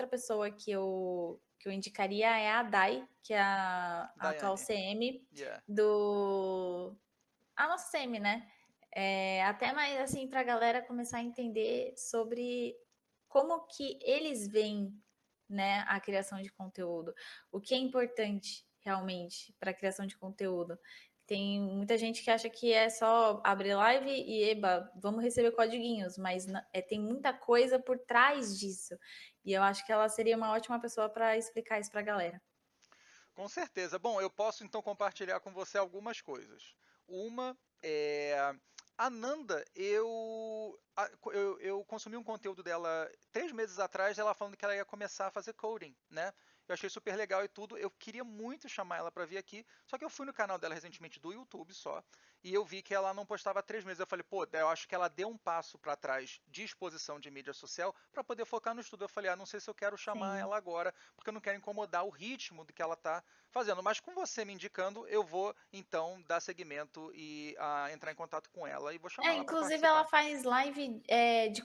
pessoa que eu indicaria é a Dai, que é a atual Daiane. CM Yeah. a nossa CM, né? Até mais assim para a galera começar a entender sobre como que eles veem, né, a criação de conteúdo, o que é importante realmente para a criação de conteúdo. Tem muita gente que acha que é só abrir live e eba, vamos receber codiguinhos, mas tem muita coisa por trás disso. E eu acho que ela seria uma ótima pessoa para explicar isso para a galera. Com certeza. Bom, eu posso então compartilhar com você algumas coisas. Uma é a Nanda, eu consumi um conteúdo dela 3 meses atrás, ela falando que ela ia começar a fazer coding, né? Eu achei super legal e tudo. Eu queria muito chamar ela para vir aqui, só que eu fui no canal dela recentemente do YouTube só, e eu vi que ela não postava há 3 meses. Eu falei, pô, eu acho que ela deu um passo para trás de exposição de mídia social para poder focar no estudo. Eu falei, não sei se eu quero chamar Sim. ela agora, porque eu não quero incomodar o ritmo do que ela está fazendo. Mas com você me indicando, eu vou então dar seguimento e entrar em contato com ela e vou chamá-la para Inclusive ela participar. faz live de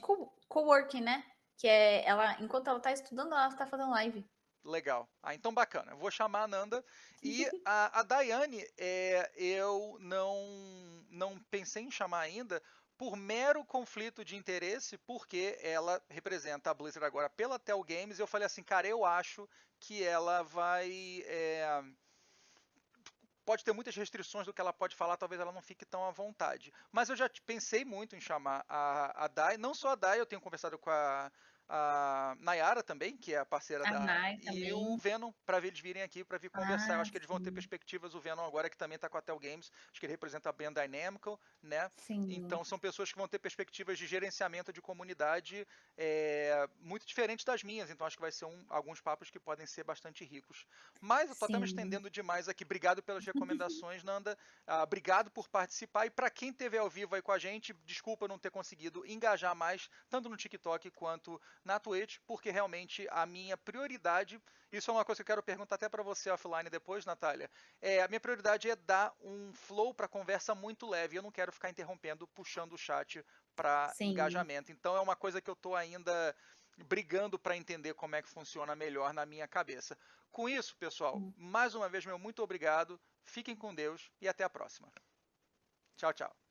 coworking, né? Que é ela, enquanto ela tá estudando, ela tá fazendo live. Legal. Então bacana. Eu vou chamar a Nanda. E a Daiane, eu não pensei em chamar ainda por mero conflito de interesse, porque ela representa a Blizzard agora pela Tel Games. E eu falei assim, cara, eu acho que ela vai. Pode ter muitas restrições do que ela pode falar, talvez ela não fique tão à vontade. Mas eu já pensei muito em chamar a Dai, não só a Dai, eu tenho conversado com a Nayara também, que é a parceira A da. Nai E o também. Venom, para eles virem aqui para vir conversar. Eu acho que eles vão ter Sim. perspectivas. O Venom agora que também está com a Tel Games, acho que ele representa a Band Dynamical, né? Sim. Então são pessoas que vão ter perspectivas de gerenciamento de comunidade muito diferentes das minhas. Então acho que vai ser alguns papos que podem ser bastante ricos. Mas eu estou até me Sim. estendendo demais aqui. Obrigado pelas recomendações, Nanda. Obrigado por participar. E para quem esteve ao vivo aí com a gente, desculpa não ter conseguido engajar mais, tanto no TikTok quanto na Twitch, porque realmente a minha prioridade, isso é uma coisa que eu quero perguntar até para você offline depois, Natália, a minha prioridade é dar um flow para conversa muito leve. Eu não quero ficar interrompendo, puxando o chat para Sim. engajamento. Então é uma coisa que eu estou ainda brigando para entender como é que funciona melhor na minha cabeça. Com isso, pessoal, mais uma vez, meu muito obrigado. Fiquem com Deus e até a próxima. Tchau, tchau.